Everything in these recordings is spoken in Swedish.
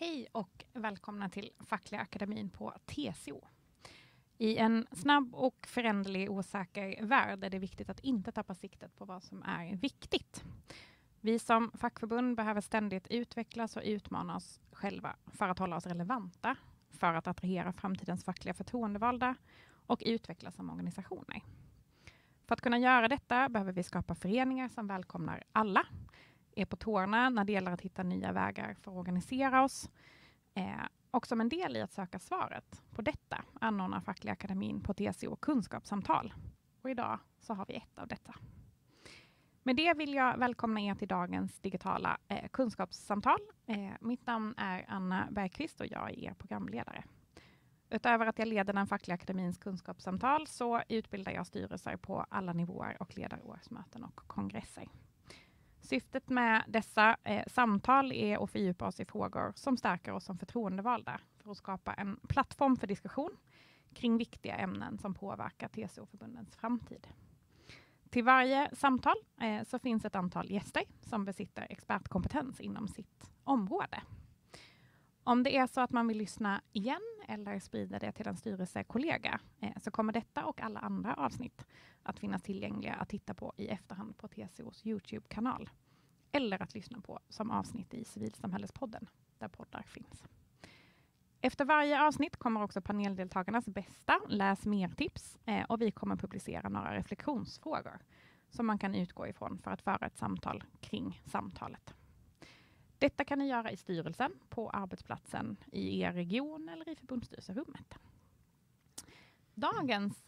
Hej och välkomna till Fackliga akademin på TCO. I en snabb och föränderlig osäker värld är det viktigt att inte tappa siktet på vad som är viktigt. Vi som fackförbund behöver ständigt utvecklas och utmana oss själva för att hålla oss relevanta, för att attrahera framtidens fackliga förtroendevalda och utvecklas som organisationer. För att kunna göra detta behöver vi skapa föreningar som välkomnar alla, är på tårna när det gäller att hitta nya vägar för att organisera oss. Och som en del i att söka svaret på detta anordnar Fackliga akademin på TCO kunskapssamtal. Och idag så har vi ett av detta. Med det vill jag välkomna er till dagens digitala kunskapssamtal. Mitt namn är Anna Bergqvist och jag är er programledare. Utöver att jag leder den Fackliga akademins kunskapssamtal så utbildar jag styrelser på alla nivåer och leder årsmöten och kongresser. Syftet med dessa samtal är att fördjupa oss i frågor som stärker oss som förtroendevalda för att skapa en plattform för diskussion kring viktiga ämnen som påverkar TCO-förbundens framtid. Till varje samtal så finns ett antal gäster som besitter expertkompetens inom sitt område. Om det är så att man vill lyssna igen eller sprida det till en styrelsekollega så kommer detta och alla andra avsnitt att finnas tillgängliga att titta på i efterhand på TCOs YouTube-kanal. Eller att lyssna på som avsnitt i Civilsamhällespodden, där poddar finns. Efter varje avsnitt kommer också paneldeltagarnas bästa läs mer-tips och vi kommer publicera några reflektionsfrågor som man kan utgå ifrån för att föra ett samtal kring samtalet. Detta kan ni göra i styrelsen, på arbetsplatsen, i er region eller i förbundsstyrelserummet. Dagens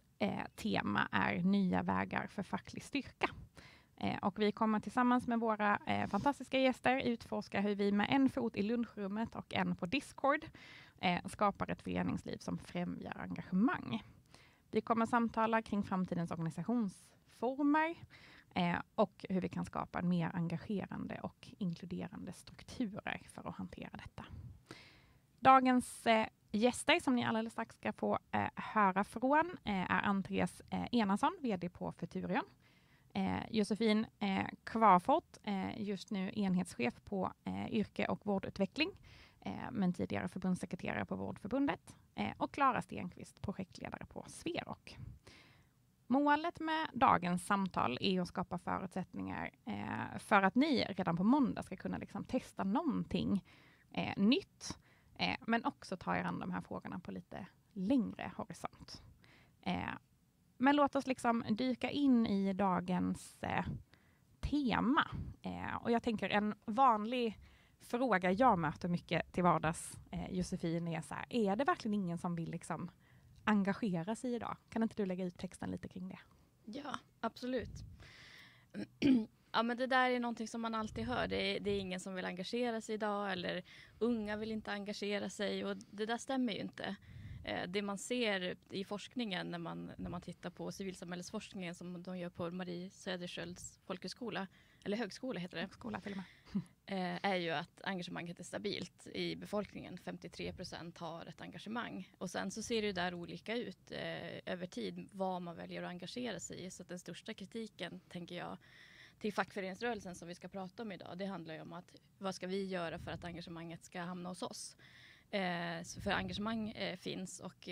tema är nya vägar för facklig styrka. Och vi kommer tillsammans med våra fantastiska gäster utforska hur vi med en fot i lunchrummet och en på Discord skapar ett föreningsliv som främjar engagemang. Vi kommer samtala kring framtidens organisationsformer och hur vi kan skapa mer engagerande och inkluderande strukturer för att hantera detta. Dagens gäster som ni alldeles strax ska få höra från är Andreas Enarsson, vd på Futurion. Josefin Kvarfort, just nu enhetschef på yrke- och vårdutveckling, men tidigare förbundssekreterare på Vårdförbundet. Och Klara Stenqvist, projektledare på Sverok. Målet med dagens samtal är att skapa förutsättningar för att ni redan på måndag ska kunna testa någonting nytt, men också ta er an de här frågorna på lite längre horisont. Men låt oss dyka in i dagens tema. Och jag tänker en vanlig fråga jag möter mycket till vardags, Josefin, är så här: är det verkligen ingen som vill engagera sig idag? Kan inte du lägga ut texten lite kring det? Ja, absolut. Ja, men det där är någonting som man alltid hör. Det är ingen som vill engagera sig idag, eller unga vill inte engagera sig, och det där stämmer ju inte. Det man ser i forskningen när man tittar på civilsamhällesforskningen som de gör på Marie Söderskölds folkhögskola, eller högskola heter det. Högskola till och med. Är ju att engagemanget är stabilt i befolkningen. 53% har ett engagemang. Och sen så ser det där olika ut över tid vad man väljer att engagera sig i. Så att den största kritiken, tänker jag, till fackföreningsrörelsen som vi ska prata om idag, det handlar ju om att vad ska vi göra för att engagemanget ska hamna hos oss? För engagemang finns och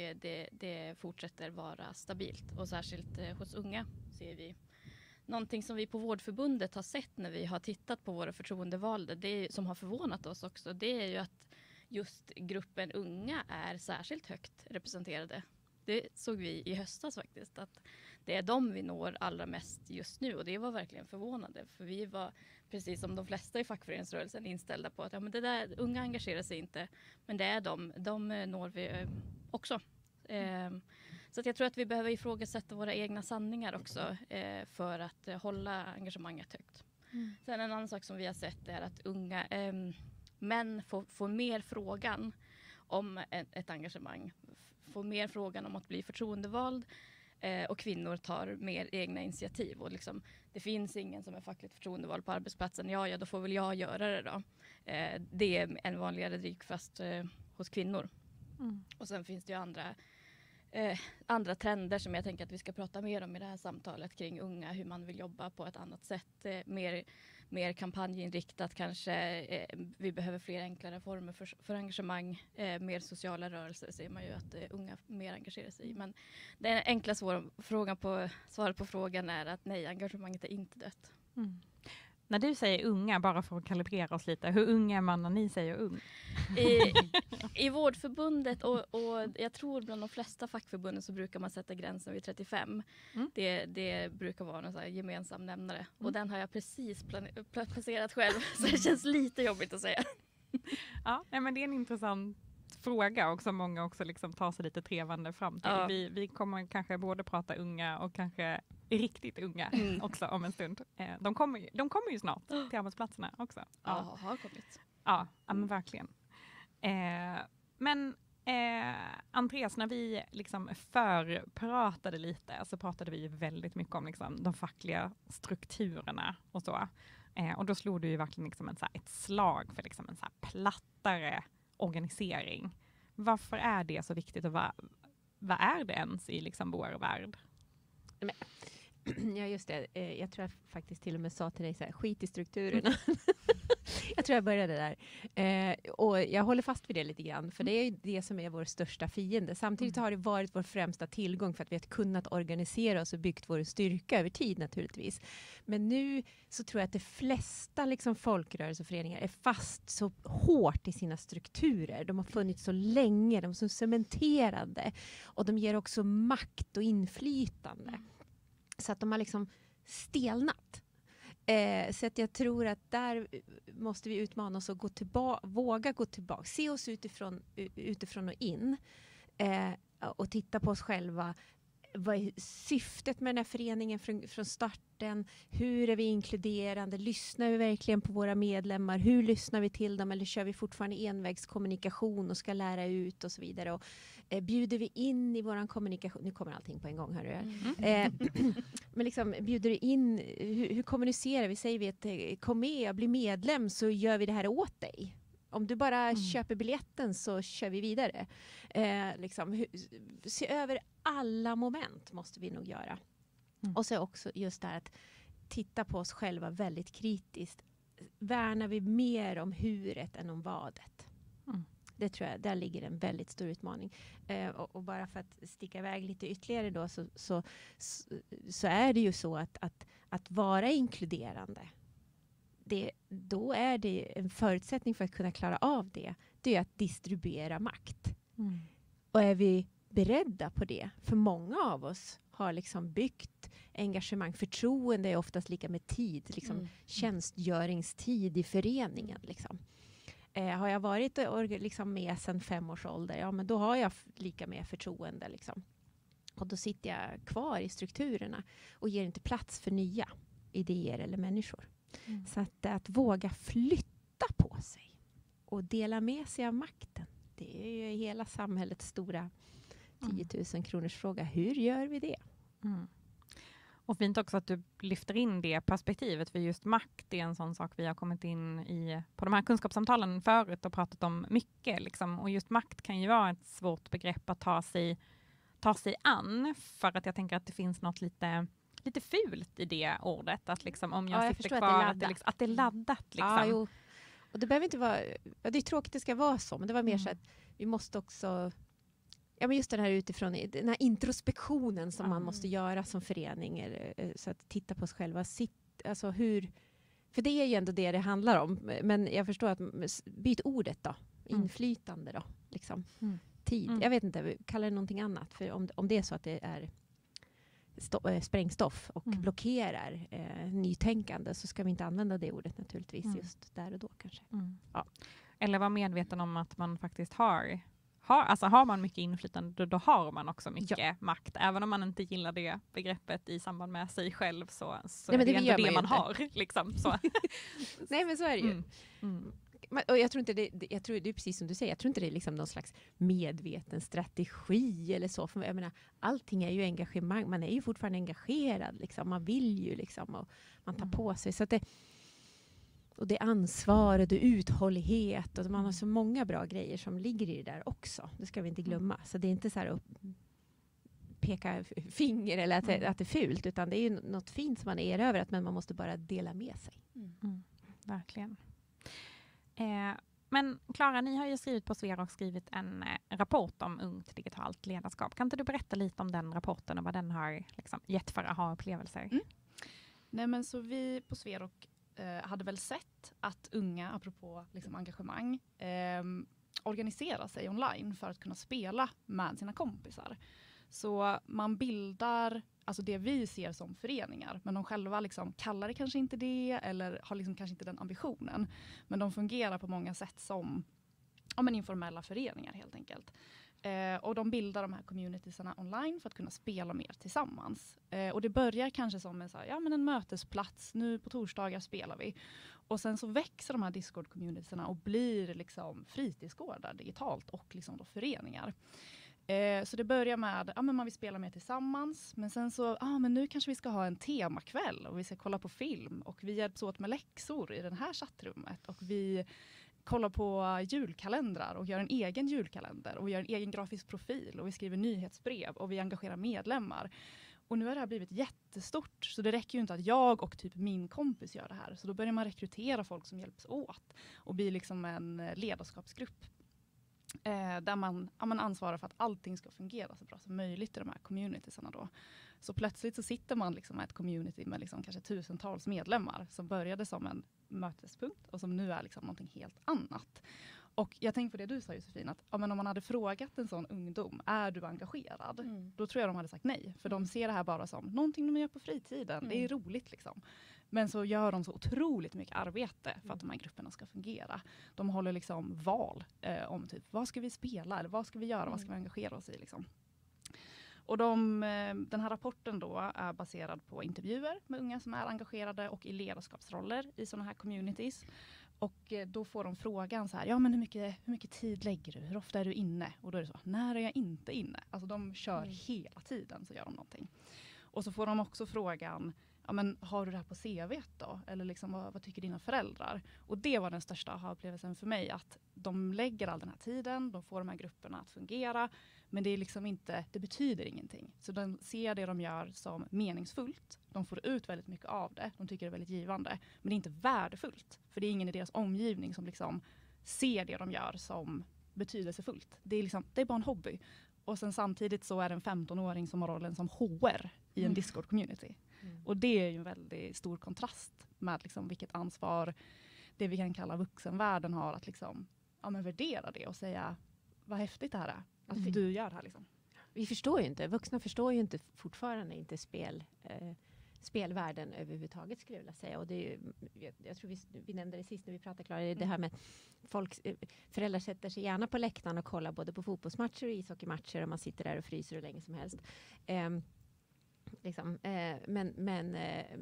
det fortsätter vara stabilt. Och särskilt hos unga ser vi. Någonting som vi på Vårdförbundet har sett när vi har tittat på våra förtroendevalda, som har förvånat oss också, det är ju att just gruppen unga är särskilt högt representerade. Det såg vi i höstas faktiskt, att det är de vi når allra mest just nu, och det var verkligen förvånande, för vi var, precis som de flesta i fackföreningsrörelsen, inställda på att men det där, unga engagerar sig inte, men det är de når vi också. Så att jag tror att vi behöver ifrågasätta våra egna sanningar också för att hålla engagemanget högt. Sen en annan sak som vi har sett är att unga män får mer frågan om ett engagemang, får mer frågan om att bli förtroendevald, och kvinnor tar mer egna initiativ. Och det finns ingen som är fackligt förtroendevald på arbetsplatsen. Ja, då får väl jag göra det då. Det är en vanligare drivkraft hos kvinnor. Och sen finns det ju andra trender som jag tänker att vi ska prata mer om i det här samtalet kring unga, hur man vill jobba på ett annat sätt, mer mer kampanjinriktat kanske. Vi behöver fler enklare former för engagemang. Mer sociala rörelser ser man ju att unga mer engagerar sig i. Men den enkla svaret på frågan är att nej, engagemanget är inte dött. Mm. När du säger unga, bara för att kalibrera oss lite, hur unga är man när ni säger ung? I Vårdförbundet och jag tror bland de flesta fackförbunden så brukar man sätta gränsen vid 35. Det brukar vara en så här gemensam nämnare. Och den har jag precis placerat själv, så det känns lite jobbigt att säga. Ja, men det är en intressant fråga och som många också liksom tar sig lite trevande fram till. Ja. Vi kommer kanske både prata unga och kanske riktigt unga också om en stund. De kommer ju snart till arbetsplatserna också. Ja, har kommit. Ja, men verkligen. Men Andreas, när vi liksom förpratade lite så pratade vi väldigt mycket om liksom de fackliga strukturerna och så. Och då slog du ju verkligen liksom ett slag för liksom en så här plattare organisering. Varför är det så viktigt och vad är det ens i liksom vår värld? Ja, just det. Jag tror jag faktiskt till och med sa till dig så här, skit i strukturerna. Jag tror jag började där. Och jag håller fast vid det lite grann. För det är det som är vår största fiende. Samtidigt har det varit vår främsta tillgång för att vi har kunnat organisera oss och byggt vår styrka över tid naturligtvis. Men nu så tror jag att de flesta liksom folkrörelseföreningar är fast så hårt i sina strukturer. De har funnits så länge, de är så cementerade. Och de ger också makt och inflytande. Så att de har liksom stelnat. Så att jag tror att där måste vi utmana oss och våga gå tillbaka. Se oss utifrån och in. Och titta på oss själva. Vad är syftet med den här föreningen från starten? Hur är vi inkluderande? Lyssnar vi verkligen på våra medlemmar? Hur lyssnar vi till dem? Eller kör vi fortfarande envägskommunikation och ska lära ut och så vidare? Och bjuder vi in i våran kommunikation? Nu kommer allting på en gång, hörru. Men liksom, bjuder du in, hur kommunicerar vi? Säger vi att kom med och bli medlem så gör vi det här åt dig. Om du bara köper biljetten så kör vi vidare. Se över alla moment måste vi nog göra. Och så också just det här att titta på oss själva väldigt kritiskt. Värnar vi mer om huret än om vadet? Det tror jag, där ligger en väldigt stor utmaning. Och bara för att sticka iväg lite ytterligare då så är det ju så att vara inkluderande. Då är det en förutsättning för att kunna klara av det. Det är att distribuera makt. Och är vi beredda på det? För många av oss har liksom byggt engagemang. Förtroende är oftast lika med tid. Liksom tjänstgöringstid i föreningen. Liksom. Har jag varit liksom med sedan 5 års ålder, ja men då har jag lika med förtroende. Liksom. Och då sitter jag kvar i strukturerna och ger inte plats för nya idéer eller människor. Så att våga flytta på sig och dela med sig av makten. Det är ju hela samhällets stora 10 000 kronors fråga. Hur gör vi det? Och fint också att du lyfter in det perspektivet, för just makt är en sån sak vi har kommit in i på de här kunskapssamtalen förut och pratat om mycket. Liksom. Och just makt kan ju vara ett svårt begrepp att ta sig an, för att jag tänker att det finns något lite fult i det ordet. Att liksom, om jag sitter kvar, att det är laddat. Liksom. Ja, jo. Och det behöver inte vara, det är tråkigt att det ska vara så, men det var mer så att vi måste också, ja men just den här utifrån, den här introspektionen som man måste göra som förening, så att titta på oss själva, alltså hur, för det är ju ändå det handlar om, men jag förstår att byt ordet då, inflytande då, liksom, tid, jag vet inte, kalla det någonting annat, för om det är så att det är sprängstoff och blockerar nytänkande, så ska vi inte använda det ordet naturligtvis just där och då kanske. Ja. Eller vara medveten om att man faktiskt har man mycket inflytande, då har man också mycket makt. Även om man inte gillar det begreppet i samband med sig själv, så nej, är det ändå det man har. Liksom, så. Nej, men så är det ju. Och jag tror inte jag tror det är precis som du säger, jag tror inte det är liksom någon slags medveten strategi eller så, för jag menar, allting är ju engagemang, man är ju fortfarande engagerad liksom, man vill ju liksom, och man tar på sig, så att det är ansvar och det är uthållighet, och man har så många bra grejer som ligger i det där också, det ska vi inte glömma, så det är inte så här att peka finger eller att det är fult, utan det är ju något fint som man är över, men man måste bara dela med sig. verkligen. Men Klara, ni har ju skrivit på Sverok skrivit en rapport om ungt digitalt ledarskap. Kan inte du berätta lite om den rapporten och vad den har liksom gett för aha-upplevelser? Nej, men så vi på Sverok hade väl sett att unga, apropå liksom engagemang, organiserar sig online för att kunna spela med sina kompisar. Så man bildar alltså det vi ser som föreningar, men de själva liksom kallar det kanske inte det eller har liksom kanske inte den ambitionen. Men de fungerar på många sätt som informella föreningar helt enkelt. Och de bildar de här communitiesarna online för att kunna spela mer tillsammans. Och det börjar kanske som en mötesplats. Nu på torsdagar spelar vi. Och sen så växer de här Discord-communitiesarna och blir liksom fritidsgårdar digitalt och liksom då föreningar. Så det börjar med man vill spela mer tillsammans. Men sen så, men nu kanske vi ska ha en temakväll och vi ska kolla på film. Och vi hjälps åt med läxor i det här chattrummet. Och vi kollar på julkalendrar och gör en egen julkalender. Och vi gör en egen grafisk profil och vi skriver nyhetsbrev och vi engagerar medlemmar. Och nu har det här blivit jättestort. Så det räcker ju inte att jag och typ min kompis gör det här. Så då börjar man rekrytera folk som hjälps åt. Och blir liksom en ledarskapsgrupp. Där man ansvarar för att allting ska fungera så bra som möjligt i de här communitiesarna då. Så plötsligt så sitter man liksom med ett community med liksom kanske tusentals medlemmar som började som en mötespunkt och som nu är liksom någonting helt annat. Och jag tänkte på det du sa, Josefin, att om man hade frågat en sån ungdom, är du engagerad? Då tror jag de hade sagt nej. För de ser det här bara som någonting de gör på fritiden. Det är roligt liksom. Men så gör de så otroligt mycket arbete för att de här grupperna ska fungera. De håller liksom val om typ, vad ska vi spela? Eller vad ska vi göra? Vad ska vi engagera oss i liksom? Och den här rapporten då är baserad på intervjuer med unga som är engagerade och i ledarskapsroller i sådana här communities. Och då får de frågan så här, men hur mycket tid lägger du? Hur ofta är du inne? Och då är det så, när är jag inte inne? Alltså de kör hela tiden så gör de någonting. Och så får de också frågan, men har du det här på CV då? Eller liksom, vad tycker dina föräldrar? Och det var den största aha-upplevelsen för mig. Att de lägger all den här tiden, de får de här grupperna att fungera. Men det är liksom inte, det betyder ingenting. Så de ser det de gör som meningsfullt. De får ut väldigt mycket av det. De tycker det är väldigt givande. Men det är inte värdefullt. För det är ingen i deras omgivning som liksom ser det de gör som betydelsefullt. Det är bara en hobby. Och sen samtidigt så är det en 15-åring som har rollen som HR i en Discord-community. Och det är ju en väldigt stor kontrast med liksom vilket ansvar det vi kan kalla vuxenvärlden har att liksom, värdera det och säga vad häftigt det här är. Att du gör det här liksom. Vi förstår ju inte, vuxna förstår ju inte fortfarande inte spelvärlden överhuvudtaget skulle jag vilja säga. Och det är ju, jag tror vi nämnde det sist när vi pratade, Klara, det här med föräldrar sätter sig gärna på läktaren och kollar både på fotbollsmatcher och ishockeymatcher och man sitter där och fryser hur länge som helst.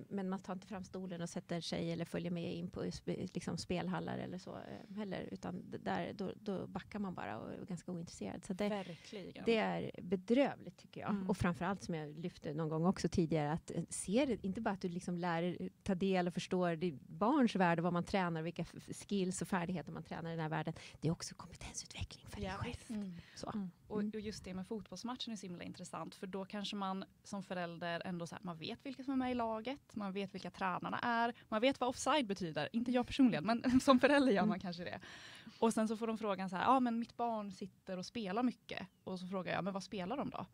Men man tar inte fram stolen och sätter sig eller följer med in på liksom spelhallar eller så heller, utan då backar man bara och är ganska ointresserad. Så det är bedrövligt tycker jag. Och framförallt som jag lyfte någon gång också tidigare, att se det, inte bara att du liksom lär ta del och förstår det barns värld och vad man tränar, vilka skills och färdigheter man tränar i den här världen. Det är också kompetensutveckling för dig själv. Och just det med fotbollsmatchen är så himla intressant, för då kanske man som förälder ändå så här, man vet vilka som är med i laget, man vet vilka tränarna är, man vet vad offside betyder, inte jag personligen, men som förälder gör man kanske det. Och sen så får de frågan så här, men mitt barn sitter och spelar mycket. Och så frågar jag, men vad spelar de då?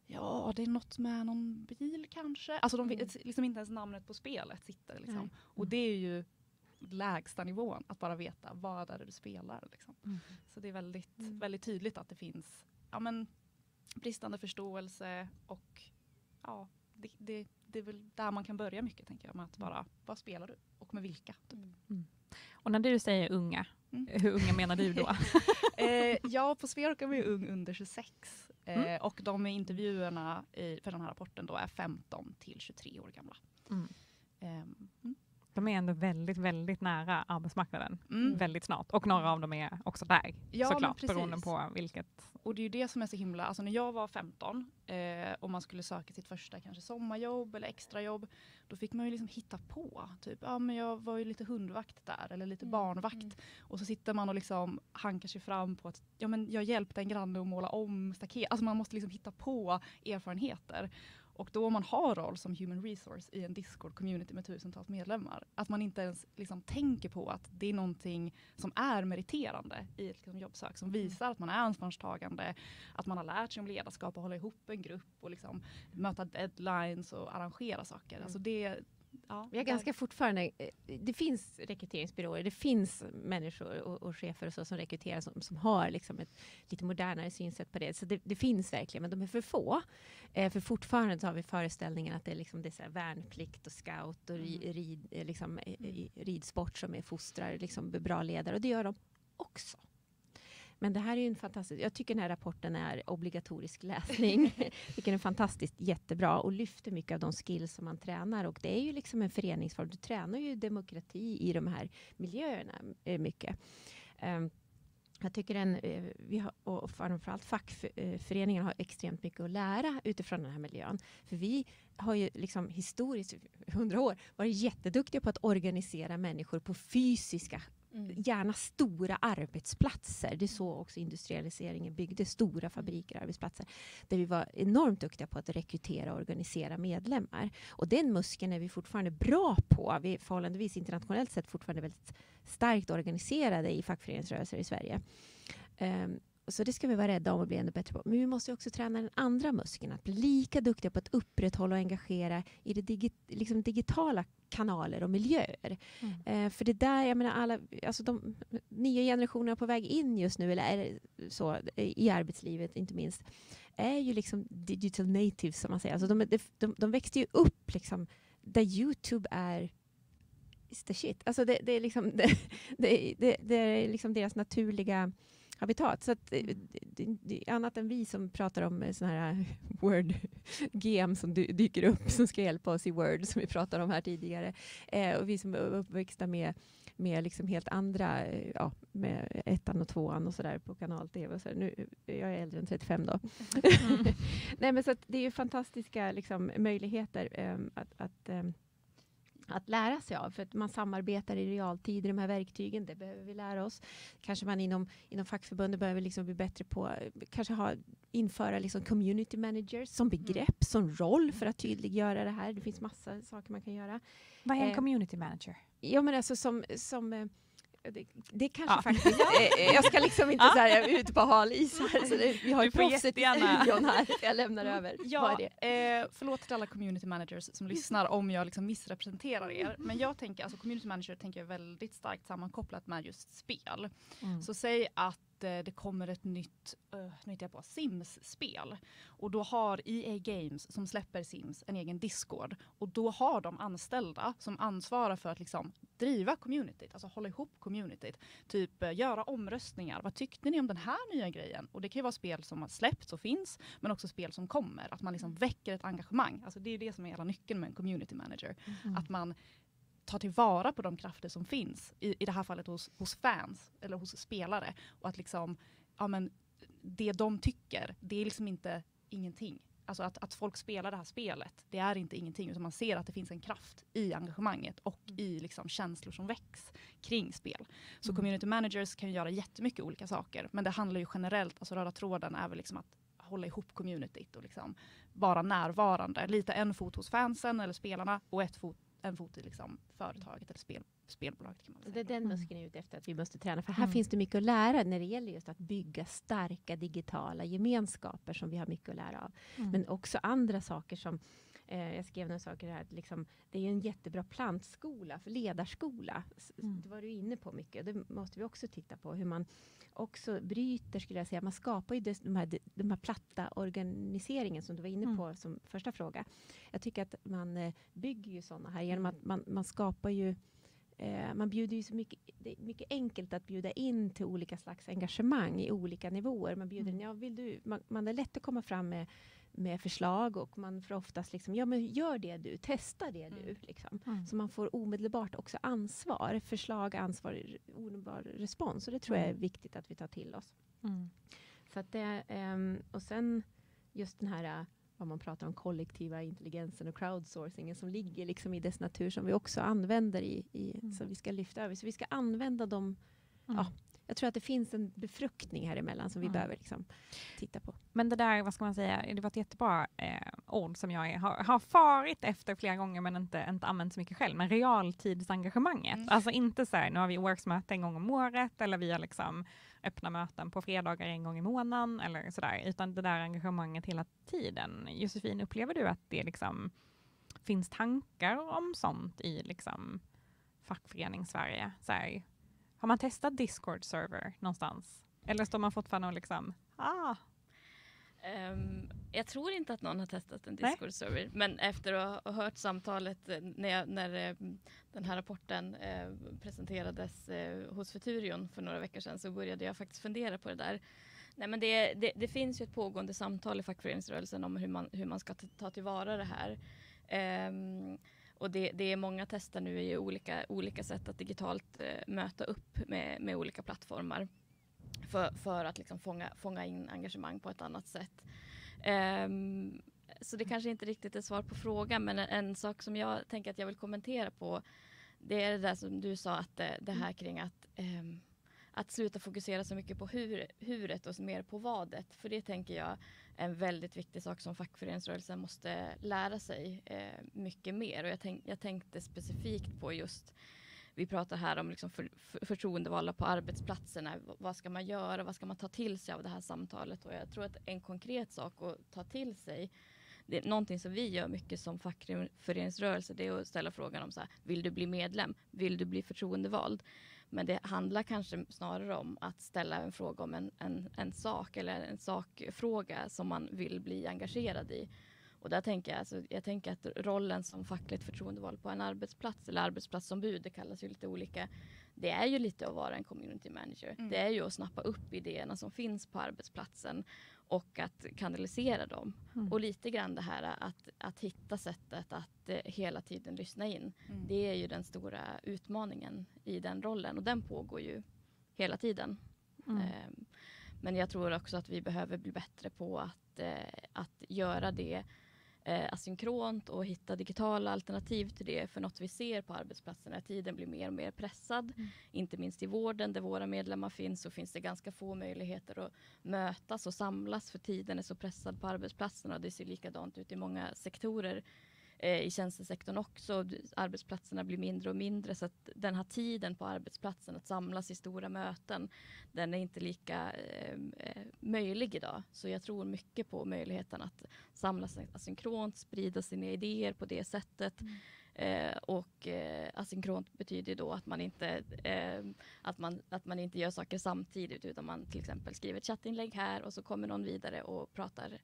Ja, det är något med någon bil kanske. Alltså de vet liksom inte ens namnet på spelet sitter liksom. Och det är ju lägsta nivån, att bara veta vad är det du spelar liksom. Så det är väldigt, väldigt tydligt att det finns bristande förståelse och det är väl där man kan börja mycket, tänker jag, med att bara, vad spelar du och med vilka? Typ. Och när du säger unga, hur unga menar du då? På Sverok är vi ung under 26 och de intervjuerna för den här rapporten då är 15 till 23 år gamla. De är ändå väldigt, väldigt nära arbetsmarknaden. Väldigt snart. Och några av dem är också där. Såklart, beroende på vilket. Och det är ju det som är så himla. Alltså när jag var 15 och man skulle söka sitt första kanske sommarjobb eller extrajobb, då fick man ju liksom hitta på. Typ, men jag var ju lite hundvakt där eller lite barnvakt. Och så sitter man och liksom hankar sig fram på att jag hjälpte en granne att måla om staket. Alltså man måste liksom hitta på erfarenheter. Och då om man har roll som human resource i en Discord-community med tusentals medlemmar, att man inte ens liksom tänker på att det är någonting som är meriterande i ett liksom jobbsök, som visar att man är ansvarstagande, att man har lärt sig om ledarskap och hålla ihop en grupp och liksom möta deadlines och arrangera saker. Alltså det, ja, Vi har ganska fortfarande, det finns rekryteringsbyråer, det finns människor och chefer och så som rekryterar som har liksom ett lite modernare synsätt på det. Så det finns verkligen, men de är för få. För fortfarande så har vi föreställningen att det är så här värnplikt och scout och ridsport som är fostrar liksom bra ledare, och det gör de också. Men det här är ju en fantastisk... Jag tycker den här rapporten är obligatorisk läsning. Jag tycker den är fantastiskt jättebra och lyfter mycket av de skills som man tränar. Och det är ju liksom en föreningsform. Du tränar ju demokrati i de här miljöerna mycket. Jag tycker vi har, och framförallt fackföreningar har extremt mycket att lära utifrån den här miljön. För vi har ju liksom historiskt 100 år varit jätteduktiga på att organisera människor på fysiska, gärna stora arbetsplatser. Det är så också industrialiseringen byggde stora fabriker och arbetsplatser. Där vi var enormt duktiga på att rekrytera och organisera medlemmar. Och den muskeln är vi fortfarande bra på. Vi är förhållandevis internationellt sett fortfarande väldigt starkt organiserade i fackföreningsrörelser i Sverige. Så det ska vi vara rädda om och bli ännu bättre på. Men vi måste också träna den andra muskeln. Att bli lika duktiga på att upprätthålla och engagera i det digitala kanaler och miljöer. För det där, jag menar, de nya generationerna på väg in just nu, eller är så i arbetslivet inte minst, är ju liksom digital natives som man säger. Alltså de växte ju upp liksom där YouTube är the shit. Alltså det är liksom det är liksom deras naturliga habitat. Så att det är annat än vi som pratar om såna här Word-GM som dyker upp som ska hjälpa oss i Word som vi pratade om här tidigare. Och vi som är uppväxta med liksom helt andra, med 1:an och 2:an och sådär på kanal-tv. Så nu, jag är äldre än 35 då. Nej, men så att det är ju fantastiska liksom, möjligheter att lära sig av. För att man samarbetar i realtid i de här verktygen. Det behöver vi lära oss. Kanske man inom fackförbundet behöver liksom bli bättre på kanske införa liksom community managers som begrepp, som roll för att tydliggöra det här. Det finns massa saker man kan göra. Vad är en community manager? Ja, men alltså som det kanske faktiskt... jag ska liksom inte så här ut på hal is här. Så vi har ju proffset i studion här. Jag lämnar över. Ja, förlåt till alla community managers som lyssnar om jag liksom missrepresenterar er. Men jag tänker, alltså community manager tänker jag väldigt starkt sammankopplat med just spel. Så säg att det kommer ett nytt Sims-spel. Och då har EA Games som släpper Sims en egen Discord. Och då har de anställda som ansvarar för att liksom driva communityt. Alltså hålla ihop communityt. Typ göra omröstningar. Vad tyckte ni om den här nya grejen? Och det kan ju vara spel som har släppts och finns. Men också spel som kommer. Att man liksom väcker ett engagemang. Alltså det är det som är hela nyckeln med en community manager. Att man ta tillvara på de krafter som finns i det här fallet hos fans eller hos spelare, och att liksom, ja, men det de tycker, det är liksom inte ingenting. Alltså att folk spelar det här spelet, det är inte ingenting, utan man ser att det finns en kraft i engagemanget och i liksom känslor som väcks kring spel. Så community managers kan ju göra jättemycket olika saker, men det handlar ju generellt, alltså röda tråden är väl liksom att hålla ihop communityt och liksom vara närvarande. Lite en fot hos fansen eller spelarna och en fot i liksom företaget eller spelbolaget. Kan man säga. Det är den muskeln är ute efter att vi måste träna. För här finns det mycket att lära när det gäller just att bygga starka digitala gemenskaper som vi har mycket att lära av. Men också andra saker som, jag skrev några saker här, liksom, det är ju en jättebra plantskola, för ledarskola. Det var du inne på mycket. Det måste vi också titta på, hur man också bryter, skulle jag säga. Man skapar ju de här platta organiseringen som du var inne på som första fråga. Jag tycker att man bygger ju sådana här genom att man skapar ju, man bjuder ju så mycket, det är mycket enkelt att bjuda in till olika slags engagemang i olika nivåer. Man bjuder man är lätt att komma fram med förslag, och man får oftast liksom, ja men gör det du, testa det du liksom. Så man får omedelbart också ansvar, förslag, ansvar, omedelbar respons, och det tror jag är viktigt att vi tar till oss. Så att det, och sen just den här, vad man pratar om, kollektiva intelligensen och crowdsourcingen som ligger liksom i dess natur, som vi också använder så vi ska lyfta över. Så vi ska använda dem, jag tror att det finns en befruktning här emellan som vi behöver liksom titta på. Men det där, vad ska man säga, det var ett jättebra ord som jag har farit efter flera gånger men inte använt så mycket själv. Men realtidsengagemanget. Alltså inte så här, nu har vi worksmöte en gång om året eller vi har liksom öppna möten på fredagar en gång i månaden eller sådär. Utan det där engagemanget hela tiden. Josefin, upplever du att det liksom finns tankar om sånt i liksom fackföreningssverige? Så här, har man testat Discord-server någonstans? Eller står man fortfarande och liksom, Jag tror inte att någon har testat en Discord-server. Men efter att ha hört samtalet när den här rapporten presenterades hos Futurion för några veckor sedan så började jag faktiskt fundera på det där. Nej, men det finns ju ett pågående samtal i fackföreningsrörelsen om hur man ska ta tillvara det här. Och det är många tester nu i olika sätt att digitalt möta upp med olika plattformar för att liksom fånga in engagemang på ett annat sätt. Så det kanske inte riktigt är svar på frågan, men en sak som jag tänker att jag vill kommentera på, det är det där som du sa, att det här kring att sluta fokusera så mycket på huret och mer på vadet. För det tänker jag är en väldigt viktig sak som fackföreningsrörelsen måste lära sig mycket mer. Och jag tänkte specifikt på just, vi pratar här om liksom förtroendevalda på arbetsplatserna. Vad ska man göra? Vad ska man ta till sig av det här samtalet? Och jag tror att en konkret sak att ta till sig, det är någonting som vi gör mycket som fackföreningsrörelse, det är att ställa frågan om så här, vill du bli medlem? Vill du bli förtroendevald? Men det handlar kanske snarare om att ställa en fråga om en sak eller en sakfråga som man vill bli engagerad i. Och där tänker jag tänker att rollen som fackligt förtroendevald på en arbetsplats eller arbetsplatsombud, det kallas ju lite olika, det är ju lite att vara en community manager. Det är ju att snappa upp idéerna som finns på arbetsplatsen och att kanalisera dem. Och lite grann det här att hitta sättet att hela tiden lyssna in. Det är ju den stora utmaningen i den rollen och den pågår ju hela tiden. Men jag tror också att vi behöver bli bättre på att göra det asynkront och hitta digitala alternativ till det. För något vi ser på arbetsplatsen när tiden blir mer och mer pressad. Inte minst i vården där våra medlemmar finns, så finns det ganska få möjligheter att mötas och samlas för tiden är så pressad på arbetsplatserna. Det ser likadant ut i många sektorer. I tjänstesektorn också. Arbetsplatserna blir mindre och mindre, så att den här tiden på arbetsplatsen att samlas i stora möten, den är inte lika möjlig idag. Så jag tror mycket på möjligheten att samlas asynkront, sprida sina idéer på det sättet. Och asynkront betyder då att man inte att man inte gör saker samtidigt, utan man till exempel skriver ett chattinlägg här och så kommer någon vidare och pratar.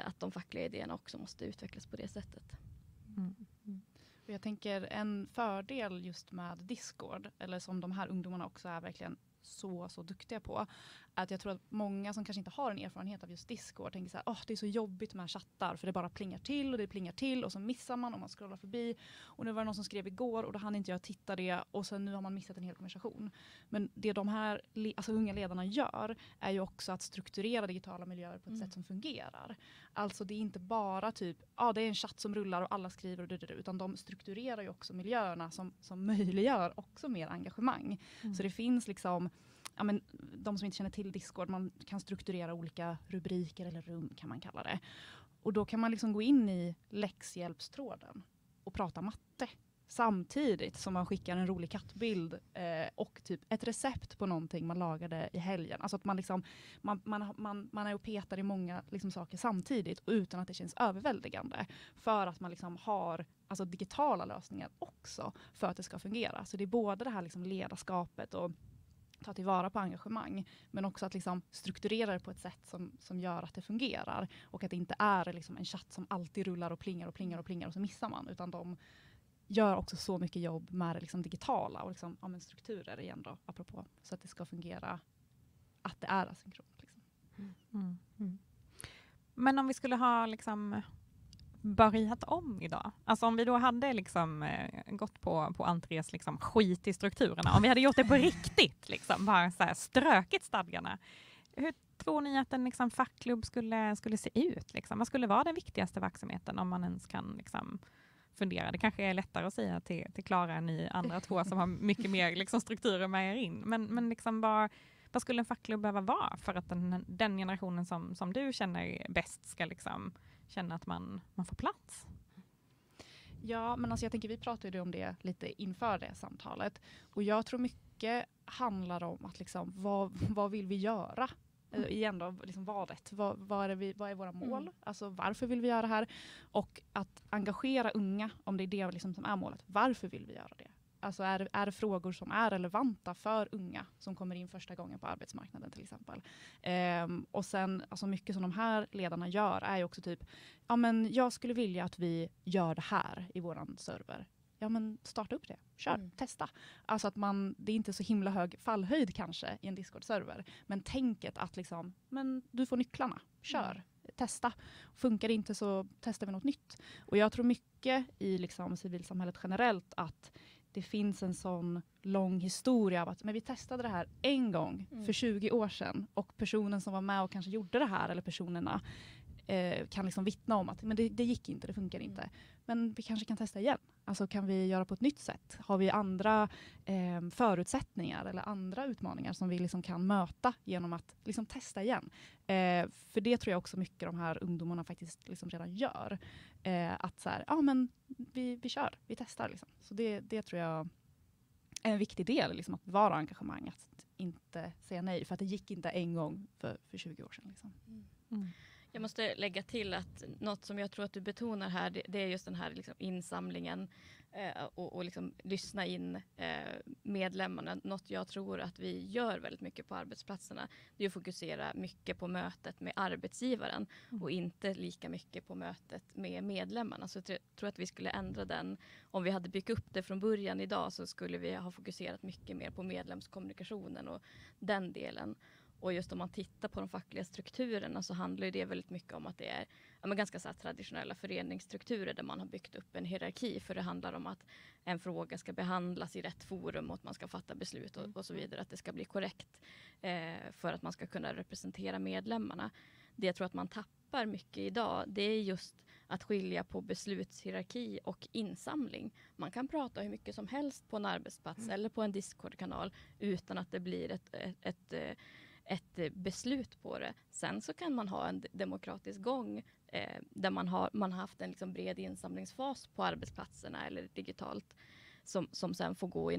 Att de fackliga idéerna också måste utvecklas på det sättet. Och jag tänker en fördel just med Discord, eller som de här ungdomarna också är verkligen så duktiga på, att jag tror att många som kanske inte har en erfarenhet av just Discord tänker så här, det är så jobbigt med chattar för det bara plingar till och så missar man om man scrollar förbi. Och nu var det någon som skrev igår och då hann inte jag titta det och sen nu har man missat en hel konversation. Men det de här unga ledarna gör är ju också att strukturera digitala miljöer på ett sätt som fungerar. Alltså det är inte bara typ, det är en chatt som rullar och alla skriver och utan de strukturerar ju också miljöerna som möjliggör också mer engagemang. Så det finns liksom, de som inte känner till Discord, man kan strukturera olika rubriker eller rum kan man kalla det. Och då kan man liksom gå in i läxhjälpstråden och prata matte. Samtidigt som man skickar en rolig kattbild och typ ett recept på någonting man lagade i helgen. Alltså att man liksom, man är och petar i många liksom saker samtidigt och utan att det känns överväldigande. För att man liksom har digitala lösningar också för att det ska fungera. Så det är både det här liksom ledarskapet och ta tillvara på engagemang, men också att liksom strukturera det på ett sätt som gör att det fungerar och att det inte är liksom en chatt som alltid rullar och plingar och så missar man, utan de gör också så mycket jobb med det liksom digitala och liksom, strukturer igen då, apropå, så att det ska fungera, att det är asynkront. Liksom. Men om vi skulle ha liksom börjat om idag. Alltså om vi då hade liksom gått på Andres liksom skit i strukturerna. Om vi hade gjort det på riktigt, liksom, bara så här strökigt stadgarna. Hur tror ni att en liksom fackklubb skulle se ut? Liksom? Vad skulle vara den viktigaste verksamheten om man ens kan liksom fundera. Det kanske är lättare att säga till Klara än ni andra två som har mycket mer liksom, strukturer med er in. Men liksom vad skulle en fackklubb behöva vara för att den generationen som du känner bäst ska liksom känna att man får plats? Ja, men alltså jag tänker vi pratade om det lite inför det samtalet. Och jag tror mycket handlar om att liksom, vad vill vi göra? Igen då, liksom vadet. Vad är våra mål? Alltså varför vill vi göra det här? Och att engagera unga, om det är det liksom som är målet. Varför vill vi göra det? Alltså är det frågor som är relevanta för unga som kommer in första gången på arbetsmarknaden till exempel. Och sen, alltså mycket som de här ledarna gör är ju också typ, ja men jag skulle vilja att vi gör det här i våran server. Ja men starta upp det, kör, testa. Alltså att det är inte så himla hög fallhöjd kanske i en Discord-server. Men tänket att liksom, men du får nycklarna, kör. Testa. Funkar det inte så testar vi något nytt. Och jag tror mycket i liksom civilsamhället generellt att det finns en sån lång historia av att men vi testade det här en gång för 20 år sedan och personen som var med och kanske gjorde det här eller personerna kan liksom vittna om att men det gick inte, det funkar inte. Men vi kanske kan testa igen. Alltså kan vi göra på ett nytt sätt? Har vi andra förutsättningar eller andra utmaningar som vi liksom kan möta genom att liksom testa igen? För det tror jag också mycket de här ungdomarna faktiskt liksom redan gör. Att så här, ja men vi kör, vi testar liksom. Så det tror jag är en viktig del, liksom, att vara engagemang, att inte säga nej. För att det gick inte en gång för 20 år sedan. Liksom. Jag måste lägga till att något som jag tror att du betonar här, det är just den här liksom insamlingen och liksom lyssna in medlemmarna. Något jag tror att vi gör väldigt mycket på arbetsplatserna, det är att fokusera mycket på mötet med arbetsgivaren och inte lika mycket på mötet med medlemmarna. Så jag tror att vi skulle ändra den. Om vi hade byggt upp det från början idag så skulle vi ha fokuserat mycket mer på medlemskommunikationen och den delen. Och just om man tittar på de fackliga strukturerna så handlar det väldigt mycket om att det är ganska så här traditionella föreningsstrukturer där man har byggt upp en hierarki. För det handlar om att en fråga ska behandlas i rätt forum och att man ska fatta beslut och så vidare. Att det ska bli korrekt för att man ska kunna representera medlemmarna. Det jag tror att man tappar mycket idag, det är just att skilja på beslutshierarki och insamling. Man kan prata hur mycket som helst på en arbetsplats eller på en Discord-kanal utan att det blir ett beslut på det. Sen så kan man ha en demokratisk gång där man har haft en liksom bred insamlingsfas på arbetsplatserna eller digitalt som sen får gå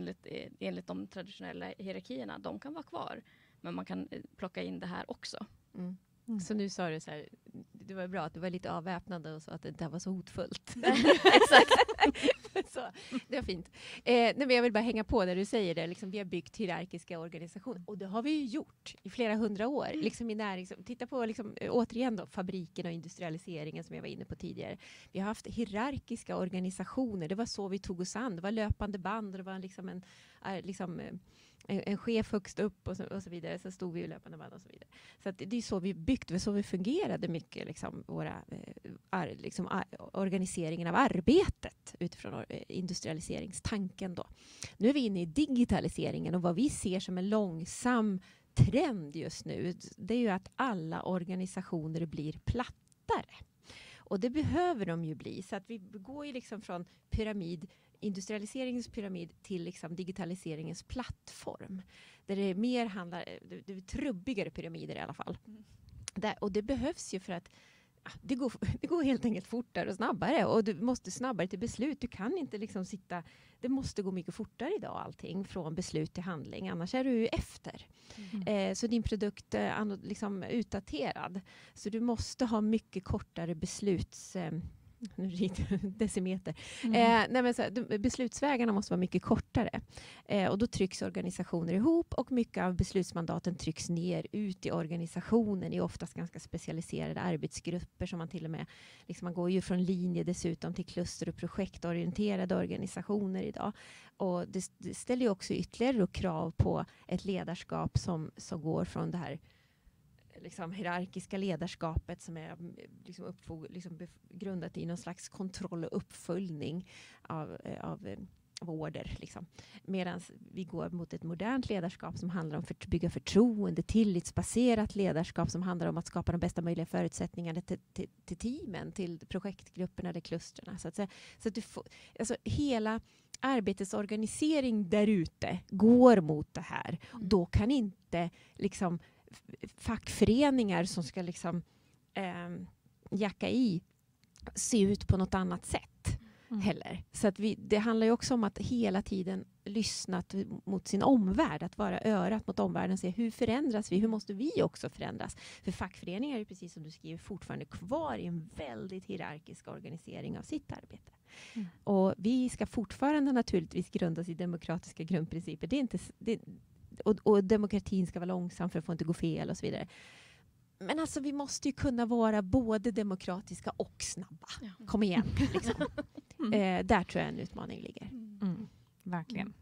enligt de traditionella hierarkierna. De kan vara kvar, men man kan plocka in det här också. Så nu sa du så här, det var bra att du var lite avväpnande och så att det inte var så hotfullt. Exakt. Så, det var fint. Men jag vill bara hänga på där du säger det. Liksom, vi har byggt hierarkiska organisationer. Och det har vi ju gjort i flera hundra år. Liksom i titta på liksom, återigen då, fabriken och industrialiseringen som jag var inne på tidigare. Vi har haft hierarkiska organisationer. Det var så vi tog oss an. Det var löpande band och det var liksom en chef högst upp och så vidare. Så stod vi i löpande band och så vidare. Så att det är så vi byggt, det är så vi fungerade mycket, liksom, våra organiseringen av arbetet utifrån industrialiseringstanken då. Nu är vi inne i digitaliseringen och vad vi ser som en långsam trend just nu, det är ju att alla organisationer blir plattare. Och det behöver de ju bli, så att vi går ju liksom från industrialiseringens pyramid till liksom digitaliseringens plattform. Där det mer handlar, det är trubbigare pyramider i alla fall. Och det behövs ju för att det går helt enkelt fortare och snabbare. Och du måste snabbare till beslut. Du kan inte liksom det måste gå mycket fortare idag allting. Från beslut till handling. Annars är du efter. Så din produkt är liksom utdaterad. Så du måste ha mycket kortare decimeter. Beslutsvägarna måste vara mycket kortare. Och då trycks organisationer ihop och mycket av beslutsmandaten trycks ner ut i organisationen i oftast ganska specialiserade arbetsgrupper som man till och med, liksom man går ju från linje dessutom till kluster- och projektorienterade organisationer idag. Och det ställer ju också ytterligare krav på ett ledarskap som går från det här liksom hierarkiska ledarskapet som är liksom grundat i någon slags kontroll och uppföljning av order. Liksom. Medan vi går mot ett modernt ledarskap som handlar om att bygga förtroende, tillitsbaserat ledarskap som handlar om att skapa de bästa möjliga förutsättningarna till teamen, till projektgrupperna eller klustren. Så att du får, alltså hela arbetets organisering där ute går mot det här. Då kan inte liksom fackföreningar som ska liksom jacka i se ut på något annat sätt heller. Så att det handlar ju också om att hela tiden lyssna mot sin omvärld, att vara örat mot omvärlden och se hur förändras vi, hur måste vi också förändras. För fackföreningar är ju precis som du skriver fortfarande kvar i en väldigt hierarkisk organisering av sitt arbete. Och vi ska fortfarande naturligtvis grundas i demokratiska grundprinciper. Det är inte, och demokratin ska vara långsam för att få inte gå fel och så vidare. Men alltså vi måste ju kunna vara både demokratiska och snabba. Ja. Kom igen. Liksom. Där tror jag en utmaning ligger. Verkligen.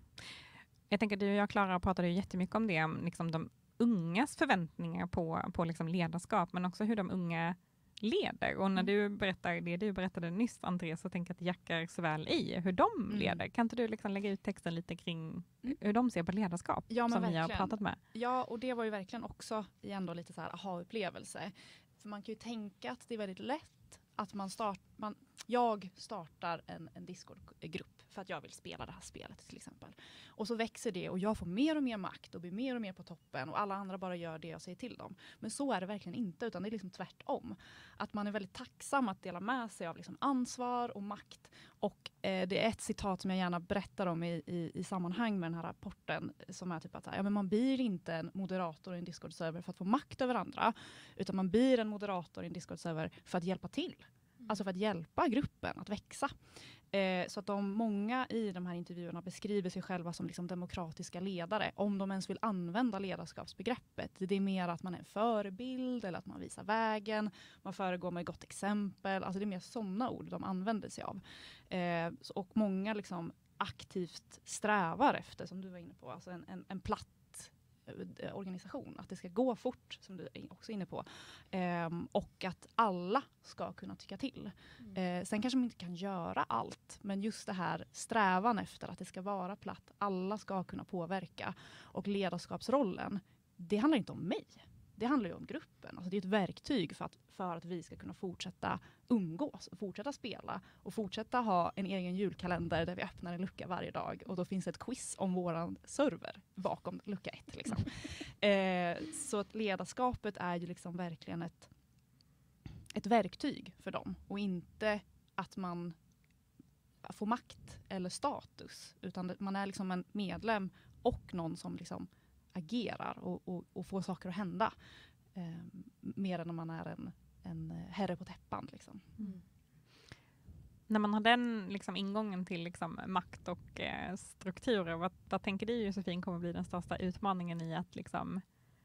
Jag tänker att du och jag, Klara, pratade ju jättemycket om det. Liksom de ungas förväntningar på liksom ledarskap. Men också hur de unga leder. Och när du berättar det du berättade nyss, Andreas, så tänker jag att det jackar så väl i hur de leder. Kan inte du liksom lägga ut texten lite kring hur de ser på ledarskap som verkligen. vi har pratat med? Ja, och det var ju verkligen också ändå lite så här aha-upplevelse. För man kan ju tänka att det är väldigt lätt att jag startar en Discord-grupp för att jag vill spela det här spelet till exempel. Och så växer det och jag får mer och mer makt och blir mer och mer på toppen och alla andra bara gör det jag säger till dem. Men så är det verkligen inte, utan det är liksom tvärtom. Att man är väldigt tacksam att dela med sig av liksom ansvar och makt. Och det är ett citat som jag gärna berättar om i sammanhang med den här rapporten som är typ att men man blir inte en moderator i en Discord-server för att få makt över andra, utan man blir en moderator i en Discord-server för att hjälpa till. Alltså för att hjälpa gruppen att växa. Så att många i de här intervjuerna beskriver sig själva som liksom demokratiska ledare. Om de ens vill använda ledarskapsbegreppet. Det är mer att man är en förebild eller att man visar vägen. Man föregår med gott exempel. Alltså det är mer sådana ord de använder sig av. Och många liksom aktivt strävar efter, som du var inne på, alltså en platt organisation. Att det ska gå fort, som du är också inne på. Och att alla ska kunna tycka till. Sen kanske man inte kan göra allt. Men just det här strävan efter att det ska vara platt. Alla ska kunna påverka. Och ledarskapsrollen, det handlar inte om mig. Det handlar ju om gruppen. Alltså det är ett verktyg för att vi ska kunna fortsätta umgås och fortsätta spela och fortsätta ha en egen julkalender där vi öppnar en lucka varje dag och då finns ett quiz om våran server bakom lucka 1 liksom. Så att ledarskapet är ju liksom verkligen ett verktyg för dem och inte att man får makt eller status, utan man är liksom en medlem och någon som liksom agerar och får saker att hända mer än om man är en herre på täppan. Liksom. När man har den liksom ingången till liksom makt och strukturer, vad tänker du, Josefin, kommer bli den största utmaningen i att liksom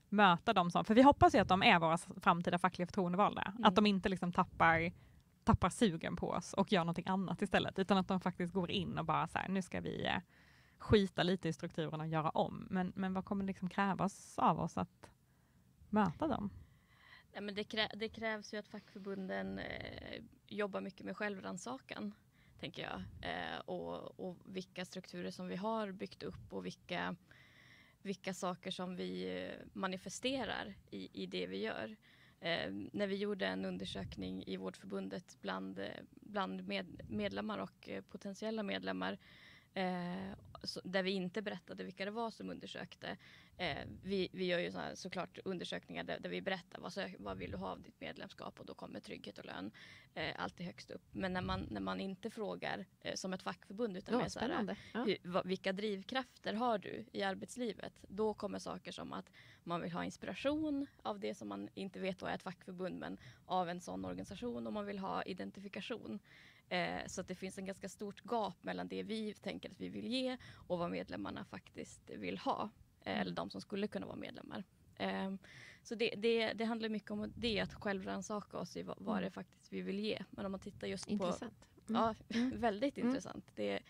möta dem som, för vi hoppas ju att de är våra framtida fackliga förtroendevalda, att de inte liksom tappar sugen på oss och gör någonting annat istället, utan att de faktiskt går in och bara så här, nu ska vi skita lite i strukturen och göra om. Men vad kommer liksom krävas av oss att möta dem? Ja, men det krävs ju att fackförbunden jobbar mycket med självrannsakan, tänker jag. Och vilka strukturer som vi har byggt upp och vilka saker som vi manifesterar i det vi gör. När vi gjorde en undersökning i Vårdförbundet bland medlemmar och potentiella medlemmar, där vi inte berättade vilka det var som undersökte. Vi gör ju såklart undersökningar där vi berättar vad vill du ha av ditt medlemskap, och då kommer trygghet och lön alltid högst upp. Men när man inte frågar som ett fackförbund, utan med vilka drivkrafter har du i arbetslivet, då kommer saker som att man vill ha inspiration av det som man inte vet vad är ett fackförbund, men av en sån organisation, och man vill ha identifikation. Så att det finns en ganska stort gap mellan det vi tänker att vi vill ge och vad medlemmarna faktiskt vill ha. Eller de som skulle kunna vara medlemmar. Så det handlar mycket om det, att självrannsaka oss i vad det faktiskt vi vill ge. Men om man tittar just intressant. på... Ja, väldigt intressant. Det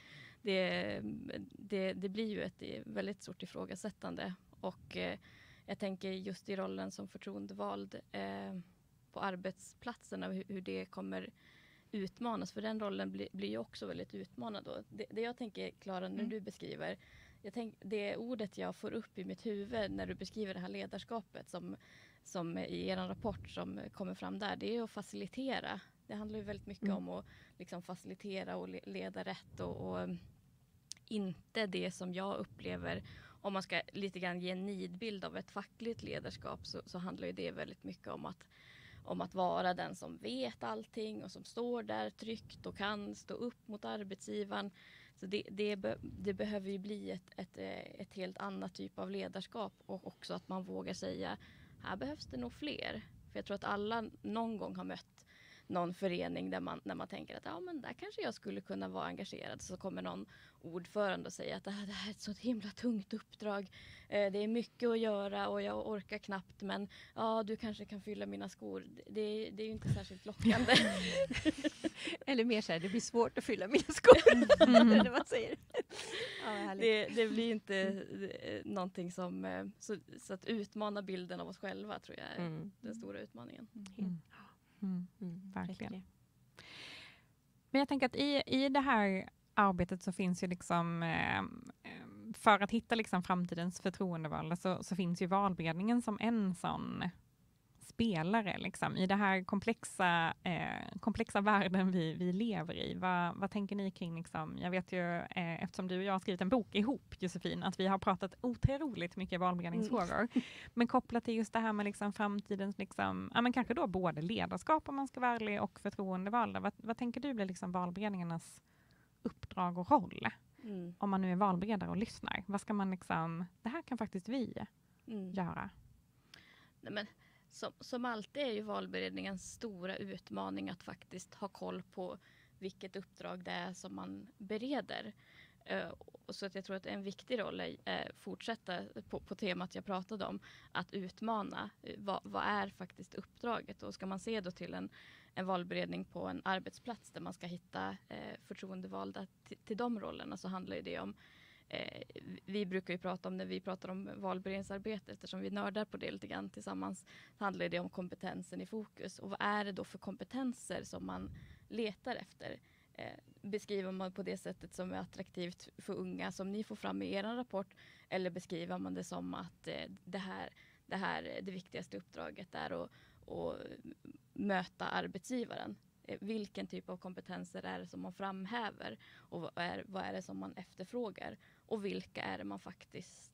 blir ju ett väldigt stort ifrågasättande. Och jag tänker just i rollen som förtroendevald på arbetsplatserna, hur det kommer utmanas, för den rollen blir ju också väldigt utmanad då. Det jag tänker, Klara, när du beskriver, det ordet jag får upp i mitt huvud när du beskriver det här ledarskapet som i er rapport som kommer fram där, det är att facilitera. Det handlar ju väldigt mycket om att liksom facilitera och leda rätt och inte det som jag upplever, om man ska lite grann ge en nidbild av ett fackligt ledarskap, så handlar ju det väldigt mycket om att vara den som vet allting och som står där tryggt och kan stå upp mot arbetsgivaren. Så det behöver ju bli ett helt annat typ av ledarskap, och också att man vågar säga, här behövs det nog fler. För jag tror att alla någon gång har mött någon förening när man tänker att men där kanske jag skulle kunna vara engagerad. Så kommer någon ordförande och säger att det här är ett så himla tungt uppdrag. Det är mycket att göra och jag orkar knappt, men du kanske kan fylla mina skor. Det är ju inte särskilt lockande. Eller mer så här, det blir svårt att fylla mina skor. Eller vad säger. Det blir inte någonting som... Så att utmana bilden av oss själva tror jag är den stora utmaningen. Verkligen. Men jag tänker att i det här arbetet så finns ju liksom för att hitta liksom framtidens förtroendevalda så finns ju valberedningen som en sån spelare liksom, i det här komplexa världen vi lever i. Vad tänker ni kring liksom? Jag vet ju, eftersom du och jag har skrivit en bok ihop, Josefin, att vi har pratat otroligt mycket valberedningsfrågor. Men kopplat till just det här med liksom framtidens liksom, men kanske då både ledarskap, om man ska vara ärlig, och förtroendevalda. Vad tänker du blir liksom valberedningarnas uppdrag och roll? Om man nu är valberedare och lyssnar. Vad ska man liksom, det här kan faktiskt vi göra. Nej, men som alltid är ju valberedningens stora utmaning att faktiskt ha koll på vilket uppdrag det är som man bereder. Så att jag tror att en viktig roll är fortsätta på temat jag pratade om, att utmana vad är faktiskt uppdraget. Och ska man se då till en valberedning på en arbetsplats där man ska hitta förtroendevalda till de rollerna, så handlar det om vi brukar ju prata om, när vi pratar om valberedningsarbete, eftersom vi nördar på det lite grann tillsammans, handlar det om kompetensen i fokus. Och vad är det då för kompetenser som man letar efter? Beskriver man på det sättet som är attraktivt för unga, som ni får fram i er rapport, eller beskriver man det som att det viktigaste uppdraget är att möta arbetsgivaren? Vilken typ av kompetenser är det som man framhäver, och vad är det som man efterfrågar, och vilka är det man faktiskt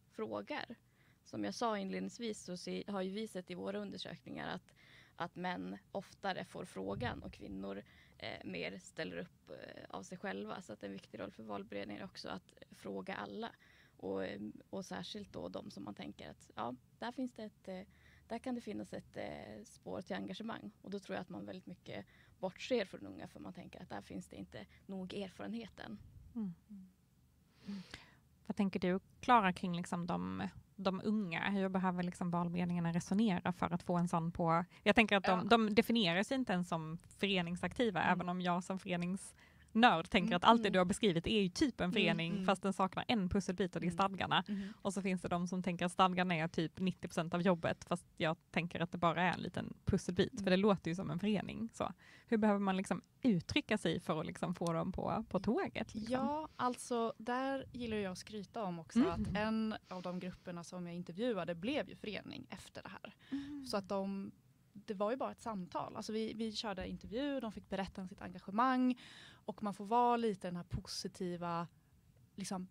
frågar? Som jag sa inledningsvis, så har ju vi sett i våra undersökningar att män oftare får frågan och kvinnor mer ställer upp av sig själva. Så att en viktig roll för valberedningen är också att fråga alla, och särskilt då de som man tänker att där kan det finnas ett spår till engagemang. Och då tror jag att man väldigt mycket bortser från unga, för man tänker att där finns det inte nog erfarenheten. Vad tänker du, Klara, kring liksom de unga? Hur behöver liksom valberedningarna resonera för att få en sån på... Jag tänker att de definierar sig inte ens som föreningsaktiva, även om jag som föreningsnörd tänker att allt det du har beskrivit är ju typ en förening, fast den saknar en pusselbit, och det är stadgarna. Och så finns det de som tänker att stadgarna är typ 90% av jobbet, fast jag tänker att det bara är en liten pusselbit, för det låter ju som en förening. Så hur behöver man liksom uttrycka sig för att liksom få dem på tåget? Liksom? Ja, alltså där gillar jag att skryta om också att en av de grupperna som jag intervjuade blev ju förening efter det här. Så att det var ju bara ett samtal. Alltså vi körde intervju, de fick berätta om sitt engagemang, och man får vara lite den här positiva, liksom,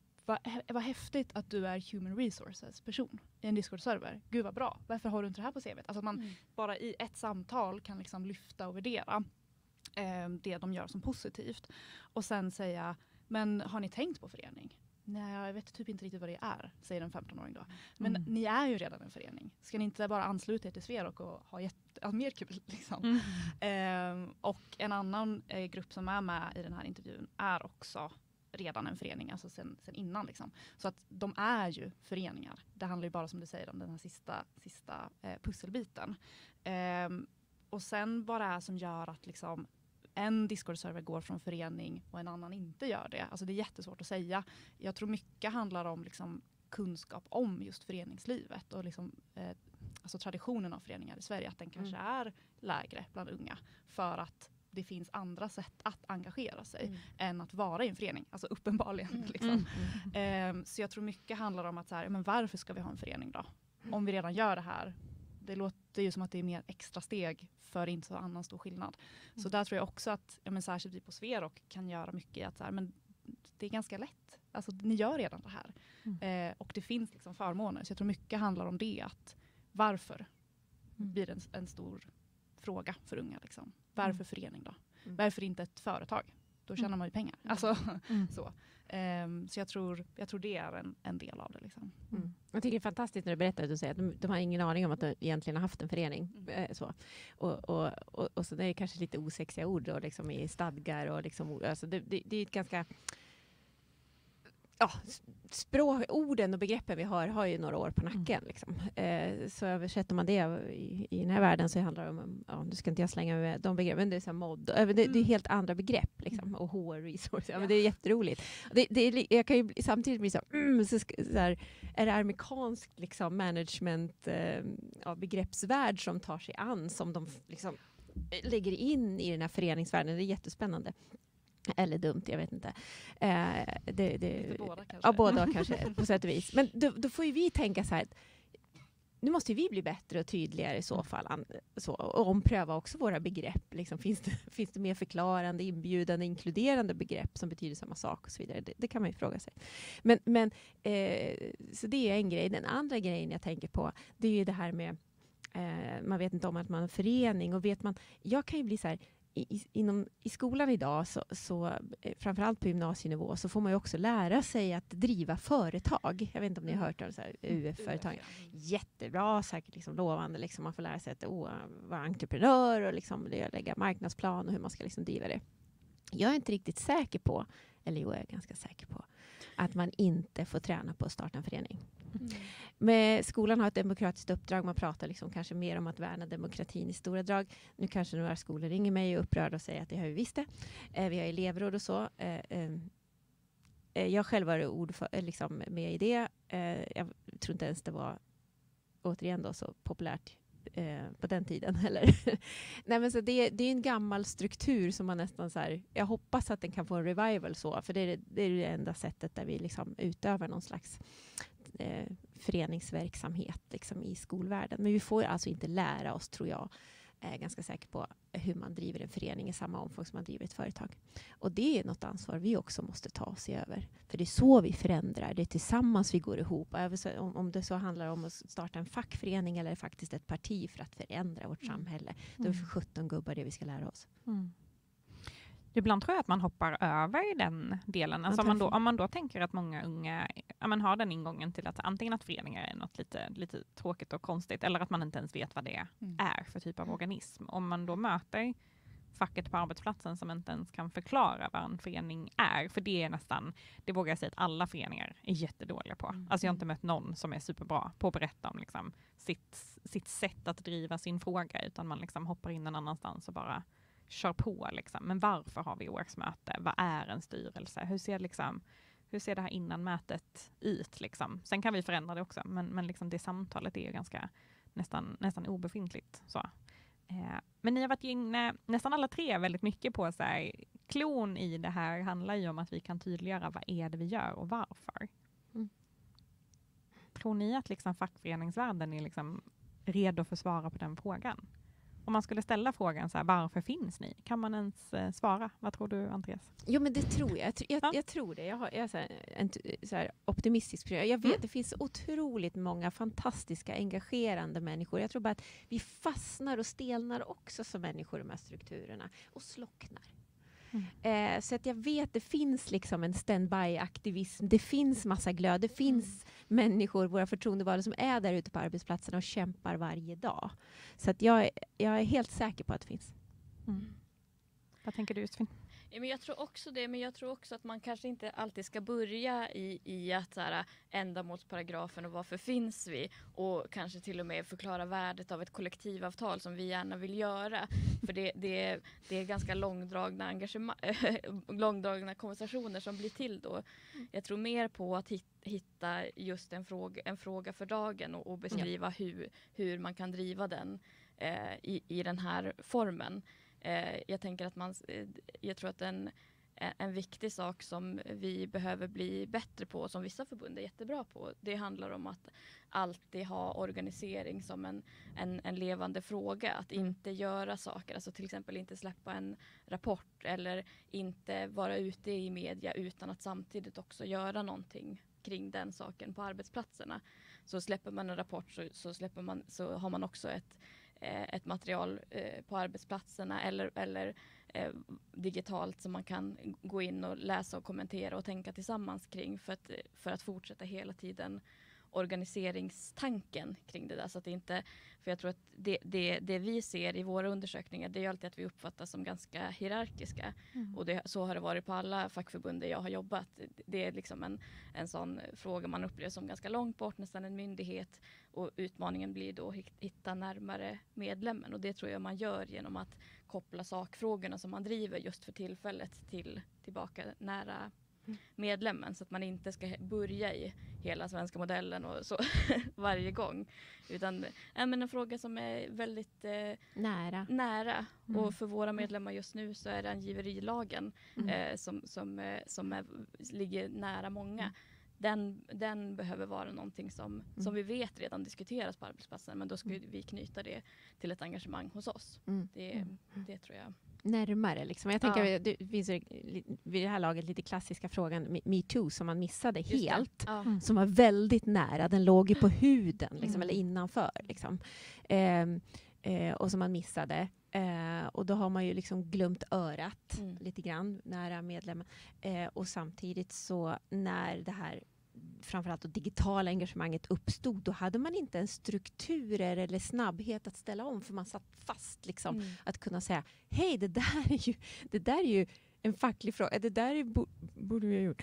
vad häftigt att du är human resources person i en Discord-server. Gud vad bra, varför har du inte det här på CV:t? Alltså att man bara i ett samtal kan liksom lyfta och värdera det de gör som positivt. Och sen säga, men har ni tänkt på förening? Nej, jag vet typ inte riktigt vad det är, säger en 15-åring då. Men ni är ju redan en förening. Ska ni inte bara ansluta er till Sverok och ha mer kul? Liksom? Och en annan grupp som är med i den här intervjun är också redan en förening, alltså sen innan. Liksom. Så att de är ju föreningar. Det handlar ju bara, som du säger, om den här sista pusselbiten. Och sen vad det är som gör att liksom en Discord-server går från förening och en annan inte gör det. Alltså det är jättesvårt att säga. Jag tror mycket handlar om liksom kunskap om just föreningslivet och liksom, alltså traditionen av föreningar i Sverige, att den kanske är lägre bland unga. För att det finns andra sätt att engagera sig än att vara i en förening. Alltså uppenbarligen. Så jag tror mycket handlar om att så här, men varför ska vi ha en förening då? Om vi redan gör det här. Det låter ju som att det är mer extra steg för inte så annan stor skillnad. Så där tror jag också att särskilt vi på Sverok kan göra mycket i att så här, men det är ganska lätt. Alltså ni gör redan det här. Och det finns liksom förmåner. Så jag tror mycket handlar om det. Att varför blir det en stor fråga för unga. Liksom. Varför förening då? Varför inte ett företag? Då tjänar man ju pengar. Alltså, så. Så jag tror det är en del av det. Liksom. Jag tycker det är fantastiskt när du berättar att du säger att de har ingen aning om att de egentligen har haft en förening. Så. Och så det är kanske lite osexiga ord då, liksom, i stadgar. Och liksom, alltså det är ett ganska... Ja, orden och begreppen vi har ju några år på nacken. Liksom. Så översätter man det i den här världen så handlar det om, nu ska inte jag slänga med de begreppen, men det är så här mod. Det är helt andra begrepp. Liksom, och HR-resource. Men det är jätteroligt. Jag kan ju samtidigt bli så här, är det amerikansk liksom, management begreppsvärld som tar sig an, som de liksom, lägger in i den här föreningsvärlden. Det är jättespännande. Eller dumt, jag vet inte. Båda kanske. Ja, båda kanske på sätt och vis. Men då får ju vi tänka så här, nu måste vi bli bättre och tydligare i så fall. Och ompröva också våra begrepp. Liksom, finns det mer förklarande, inbjudande, inkluderande begrepp som betyder samma sak och så vidare. Det kan man ju fråga sig. Men så det är en grej. Den andra grejen jag tänker på, det är ju det här med man vet inte om att man är en förening, och vet man, jag kan ju bli så här, i skolan idag, så framförallt på gymnasienivå, så får man ju också lära sig att driva företag. Jag vet inte om ni har hört om så här UF-företag. Jättebra, säkert liksom lovande. Liksom man får lära sig att vara entreprenör och liksom lägga marknadsplan och hur man ska liksom driva det. Jag är inte riktigt säker på, eller jag är ganska säker på, att man inte får träna på att starta en förening. Men skolan har ett demokratiskt uppdrag. Man pratar liksom kanske mer om att värna demokratin i stora drag. Nu kanske några skolor ringer mig och upprörda och säger att det har vi visst det. Vi har elevråd och så. Jag själv var liksom med i det. Jag tror inte ens det var återigen då så populärt på den tiden heller. Nej, men så det är en gammal struktur som man nästan så här, jag hoppas att den kan få en revival så, för det är det enda sättet där vi liksom utövar någon slags föreningsverksamhet liksom, i skolvärlden. Men vi får alltså inte lära oss, tror jag, ganska säker på hur man driver en förening i samma omfång som man driver ett företag. Och det är något ansvar vi också måste ta oss över. För det är så vi förändrar. Det är tillsammans vi går ihop. Om det så handlar om att starta en fackförening eller faktiskt ett parti för att förändra vårt samhälle. Då är det för 17 gubbar det vi ska lära oss. Ibland tror jag att man hoppar över den delen. Alltså om man då tänker att många unga har den ingången till att antingen att föreningar är något lite tråkigt och konstigt, eller att man inte ens vet vad det är för typ av organism. Om man då möter facket på arbetsplatsen som inte ens kan förklara vad en förening är, för det är nästan, det vågar jag säga att alla föreningar är jättedåliga på. Alltså jag har inte mött någon som är superbra på att berätta om liksom sitt sätt att driva sin fråga, utan man liksom hoppar in en annanstans och bara kör på liksom. Men varför har vi årsmöte? Vad är en styrelse? Hur ser det här innan mötet ut liksom? Sen kan vi förändra det också, men liksom det samtalet är ju ganska nästan obefintligt så. Men ni har varit inne nästan alla tre väldigt mycket på så här, klon i det här handlar ju om att vi kan tydliggöra vad är det vi gör och varför. Tror ni att liksom fackföreningsvärlden är liksom redo för att svara på den frågan? Om man skulle ställa frågan så här, varför finns ni? Kan man ens svara? Vad tror du, Andreas? Jo, men det tror jag. Jag tror det. Jag är så här optimistisk. Jag vet, det finns otroligt många fantastiska, engagerande människor. Jag tror bara att vi fastnar och stelnar också som människor i de här strukturerna och slocknar. Så att jag vet, det finns liksom en standby-aktivism. Det finns massa glöd. Det finns människor, våra förtroendevalda, som är där ute på arbetsplatserna och kämpar varje dag. Så att jag är helt säker på att det finns. Vad tänker du, Josefin? Ja, men jag tror också det, men jag tror också att man kanske inte alltid ska börja i att så här, ändamålsparagrafen och varför finns vi, och kanske till och med förklara värdet av ett kollektivavtal som vi gärna vill göra. För det är ganska långdragna konversationer som blir till då. Jag tror mer på att hitta just en fråga för dagen och beskriva hur man kan driva den i den här formen. Jag tänker att jag tror att en viktig sak som vi behöver bli bättre på, som vissa förbund är jättebra på, det handlar om att alltid ha organisering som en levande fråga. Att inte göra saker, alltså till exempel inte släppa en rapport eller inte vara ute i media utan att samtidigt också göra någonting kring den saken på arbetsplatserna. Så släpper man en rapport så har man också ett material på arbetsplatserna eller digitalt som man kan gå in och läsa och kommentera och tänka tillsammans kring för att fortsätta hela tiden organiseringstanken kring det där. Så att det inte, för jag tror att det vi ser i våra undersökningar, det är ju alltid att vi uppfattas som ganska hierarkiska. Och så har det varit på alla fackförbund där jag har jobbat. Det är liksom en sån fråga man upplever som ganska långt bort, nästan en myndighet, och utmaningen blir då att hitta närmare medlemmen, och det tror jag man gör genom att koppla sakfrågorna som man driver just för tillfället tillbaka nära medlemmen, så att man inte ska börja i hela svenska modellen och så varje gång, utan en fråga som är väldigt nära. Och för våra medlemmar just nu så är det angiverilagen som ligger nära många. Den behöver vara någonting som vi vet redan diskuteras på arbetsplatsen, men då ska vi knyta det till ett engagemang hos oss. Det tror jag. Närmare liksom. Jag tänker det finns vid det här laget lite klassiska frågan MeToo som man missade helt. Som var väldigt nära. Den låg ju på huden liksom, eller innanför. Liksom. Och som man missade. Och då har man ju liksom glömt örat lite grann nära medlemmen. Och samtidigt så när det här framförallt det digitala engagemanget uppstod, då hade man inte en strukturer eller snabbhet att ställa om, för man satt fast liksom, att kunna säga hej, det där är ju en facklig fråga, det där borde vi ha gjort.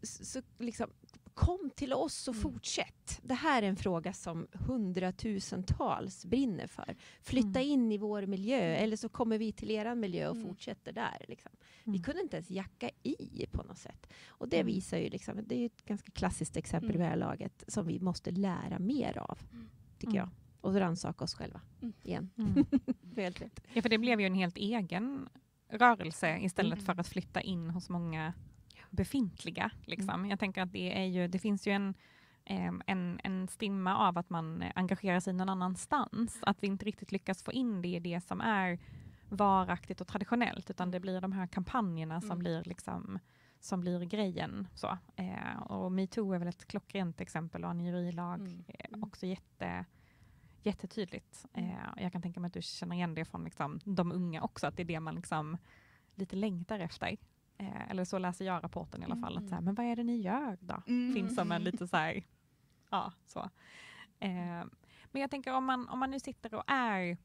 Så liksom, kom till oss och fortsätt. Det här är en fråga som 100,000-tals brinner för. Flytta in i vår miljö, eller så kommer vi till er miljö och fortsätter där. Liksom. Vi kunde inte ens jacka i på något sätt. Och det visar ju, liksom, det är ju ett ganska klassiskt exempel i det här laget som vi måste lära mer av, tycker jag. Och rannsaka oss själva igen. Helt rätt. Ja, för det blev ju en helt egen rörelse istället för att flytta in hos många befintliga. Liksom. Jag tänker att det finns ju en stimma av att man engagerar sig någon annanstans. Att vi inte riktigt lyckas få in det i det som är varaktigt och traditionellt, utan det blir de här kampanjerna som blir grejen. Så. Och MeToo är väl ett klockrent exempel, och angiverilag också jättetydligt. Jag kan tänka mig att du känner igen det från liksom, de unga också, att det är det man liksom lite längtar efter. Eller så läser jag rapporten i alla fall. Att så här, men vad är det ni gör då? Finns som en lite så här... Ja, så. Men jag tänker om man nu sitter och är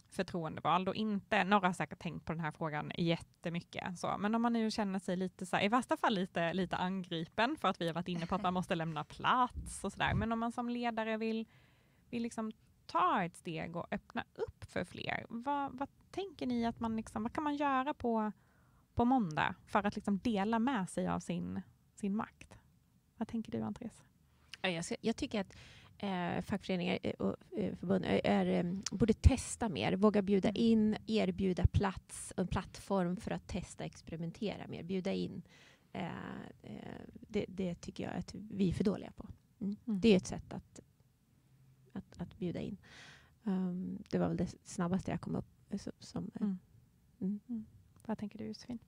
förtroendevald och inte... Några har säkert tänkt på den här frågan jättemycket. Så, men om man nu känner sig lite så här, i värsta fall lite angripen för att vi har varit inne på att man måste lämna plats och sådär. Men om man som ledare vill liksom ta ett steg och öppna upp för fler. Vad tänker ni att man liksom... Vad kan man göra på måndag för att liksom dela med sig av sin makt? Vad tänker du, Andreas? Jag tycker att fackföreningar och förbund borde testa mer. Våga bjuda in, erbjuda plats, en plattform för att testa, experimentera mer. Bjuda in. Det tycker jag att vi är för dåliga på. Det är ett sätt att bjuda in. Det var väl det snabbaste jag kom upp som... Vad tänker du, Josefin?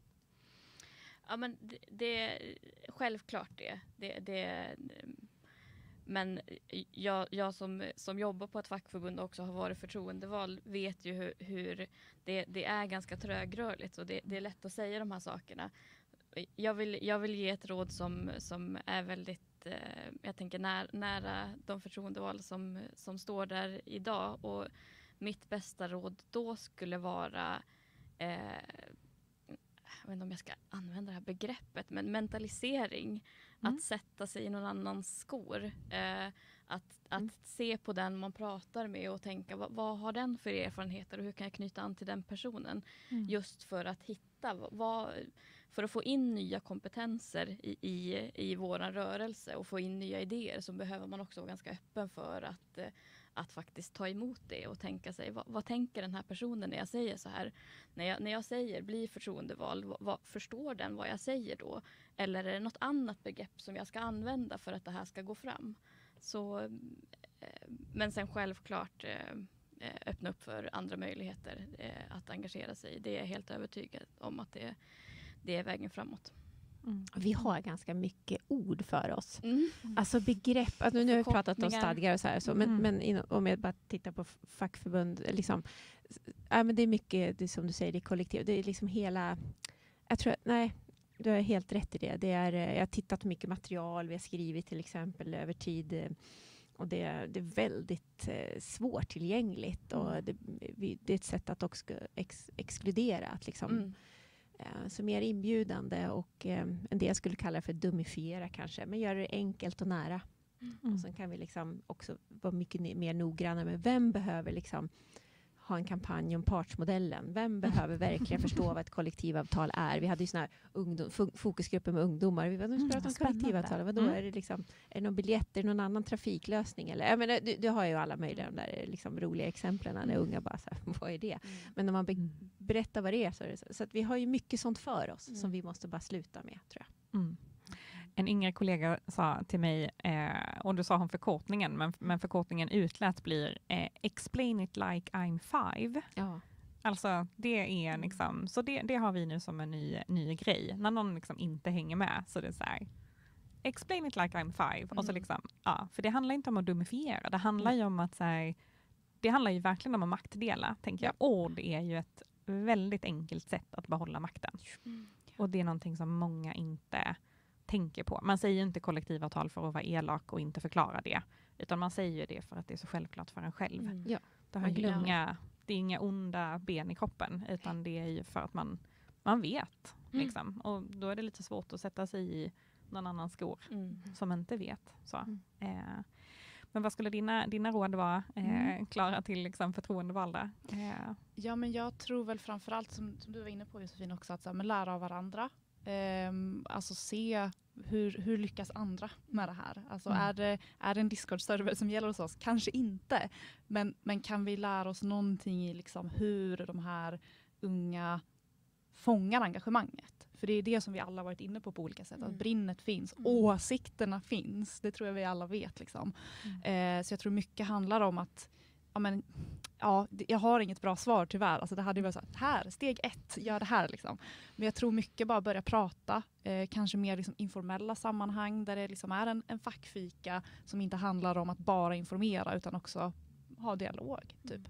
Ja, men det är självklart det. Men jag som jobbar på ett fackförbund och också har varit förtroendevald vet ju hur det är ganska trögrörligt, och det är lätt att säga de här sakerna. Jag vill ge ett råd som är väldigt, jag tänker nära de förtroendevalda som står där idag, och mitt bästa råd då skulle vara jag vet inte om jag ska använda det här begreppet, men mentalisering. Att sätta sig i någon annans skor. Att se på den man pratar med och tänka, vad har den för erfarenheter och hur kan jag knyta an till den personen? Just för att hitta, för att få in nya kompetenser i våran rörelse och få in nya idéer, så behöver man också vara ganska öppen för att faktiskt ta emot det och tänka sig, vad tänker den här personen när jag säger så här? När jag säger bli förtroendevald, förstår den vad jag säger då? Eller är det något annat begrepp som jag ska använda för att det här ska gå fram? Så, men sen självklart öppna upp för andra möjligheter att engagera sig. Det är jag helt övertygad om att det är vägen framåt. Vi har ganska mycket ord för oss. Alltså begrepp, alltså nu har vi pratat om stadgar och så här, så, men om jag bara tittar på fackförbund, liksom, men det är mycket, det är som du säger, det är kollektiv. Det är liksom hela, jag tror, nej, du har helt rätt i det. Jag har tittat mycket material, vi har skrivit till exempel över tid, och det är väldigt svårtillgängligt, och det är ett sätt att också exkludera, att liksom så mer inbjudande, och en del skulle kalla det för dumifiera kanske, men göra det enkelt och nära. Och sen kan vi liksom också vara mycket mer noggranna med vem behöver liksom ha en kampanj om partsmodellen. Vem behöver verkligen förstå vad ett kollektivavtal är? Vi hade ju såna här fokusgrupper med ungdomar. Vi pratade om kollektivavtal. Vadå? Är det någon biljett? Är det någon annan trafiklösning? Eller, jag menar, du har ju alla möjliga de där liksom roliga exemplen när unga bara så här, vad är det? Men när man berättar vad det är, så är det så att vi har ju mycket sånt för oss som vi måste bara sluta med, tror jag. En yngre kollega sa till mig, och du sa om förkortningen, men förkortningen utlät blir explain it like I'm 5. Ja. Alltså det är liksom, så det har vi nu som en ny grej. När någon liksom inte hänger med, så det är så här, explain it like I'm 5. Och så liksom, för det handlar inte om att dumifiera. Det handlar ju om att så här, det handlar ju verkligen om att maktdela, tänker jag. Ord är ju ett väldigt enkelt sätt att behålla makten. Och det är någonting som många inte tänker på. Man säger ju inte kollektivavtal för att vara elak och inte förklara det. Utan man säger ju det för att det är så självklart för en själv. Ja. Det är inga onda ben i kroppen, utan det är ju för att man vet. Liksom. Och då är det lite svårt att sätta sig i någon annan skor som inte vet. Så. Men vad skulle dina råd vara, Klara, till liksom förtroendevalda? Ja, men jag tror väl framförallt, som du var inne på, Josefin, också att så här, men lära av varandra. Alltså se hur lyckas andra med det här. Alltså är det en Discord-server som gäller hos oss? Kanske inte. Men kan vi lära oss någonting i liksom hur de här unga fångar engagemanget? För det är det som vi alla varit inne på olika sätt. Att brinnet finns, åsikterna finns. Det tror jag vi alla vet. Liksom. Så jag tror mycket handlar om att jag har inget bra svar tyvärr. Alltså det hade ju varit så här, steg 1, gör det här liksom. Men jag tror mycket bara börja prata, kanske mer liksom informella sammanhang där det liksom är en fackfika som inte handlar om att bara informera utan också ha dialog typ.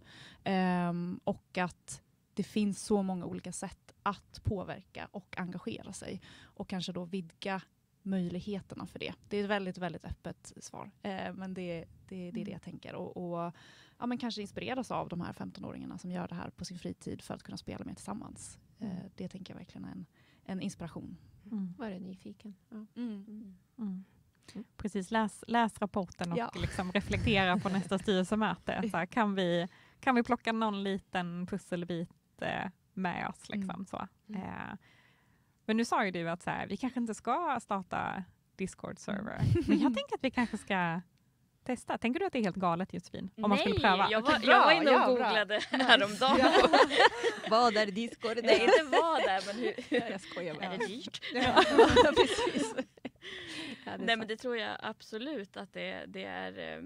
Och att det finns så många olika sätt att påverka och engagera sig och kanske då vidga möjligheterna för det. Det är ett väldigt, väldigt öppet svar. Men det är det jag tänker. Och men kanske inspireras av de här 15-åringarna som gör det här på sin fritid för att kunna spela med tillsammans. Det tänker jag verkligen är en inspiration. Var det nyfiken? Ja. Precis, läs rapporten och liksom reflektera på nästa styrelsemöte. Så här, kan vi plocka någon liten pusselbit med oss? Liksom, så. Men nu sa ju du att så här, vi kanske inte ska starta Discord-server. Men jag tänker att vi kanske ska testa. Tänker du att det är helt galet, Josefin? Om man skulle pröva? Jag var inne och googlade häromdagen. Vad är Discord? Nej, inte vad där, men hur? Jag skojar bara. Är det dyrt? Ja, precis. Nej, men det tror jag absolut att det är.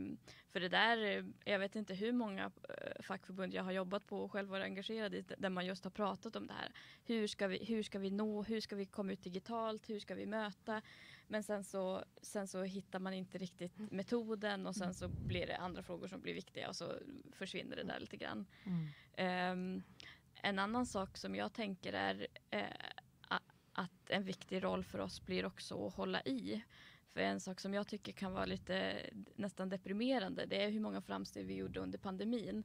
För det där, jag vet inte hur många fackförbund jag har jobbat på och själv varit engagerad i där man just har pratat om det här. Hur ska vi nå? Hur ska vi komma ut digitalt? Hur ska vi möta? Men sen så hittar man inte riktigt metoden och sen så blir det andra frågor som blir viktiga och så försvinner det där lite grann. En annan sak som jag tänker är att en viktig roll för oss blir också att hålla i. För en sak som jag tycker kan vara lite nästan deprimerande, det är hur många framsteg vi gjorde under pandemin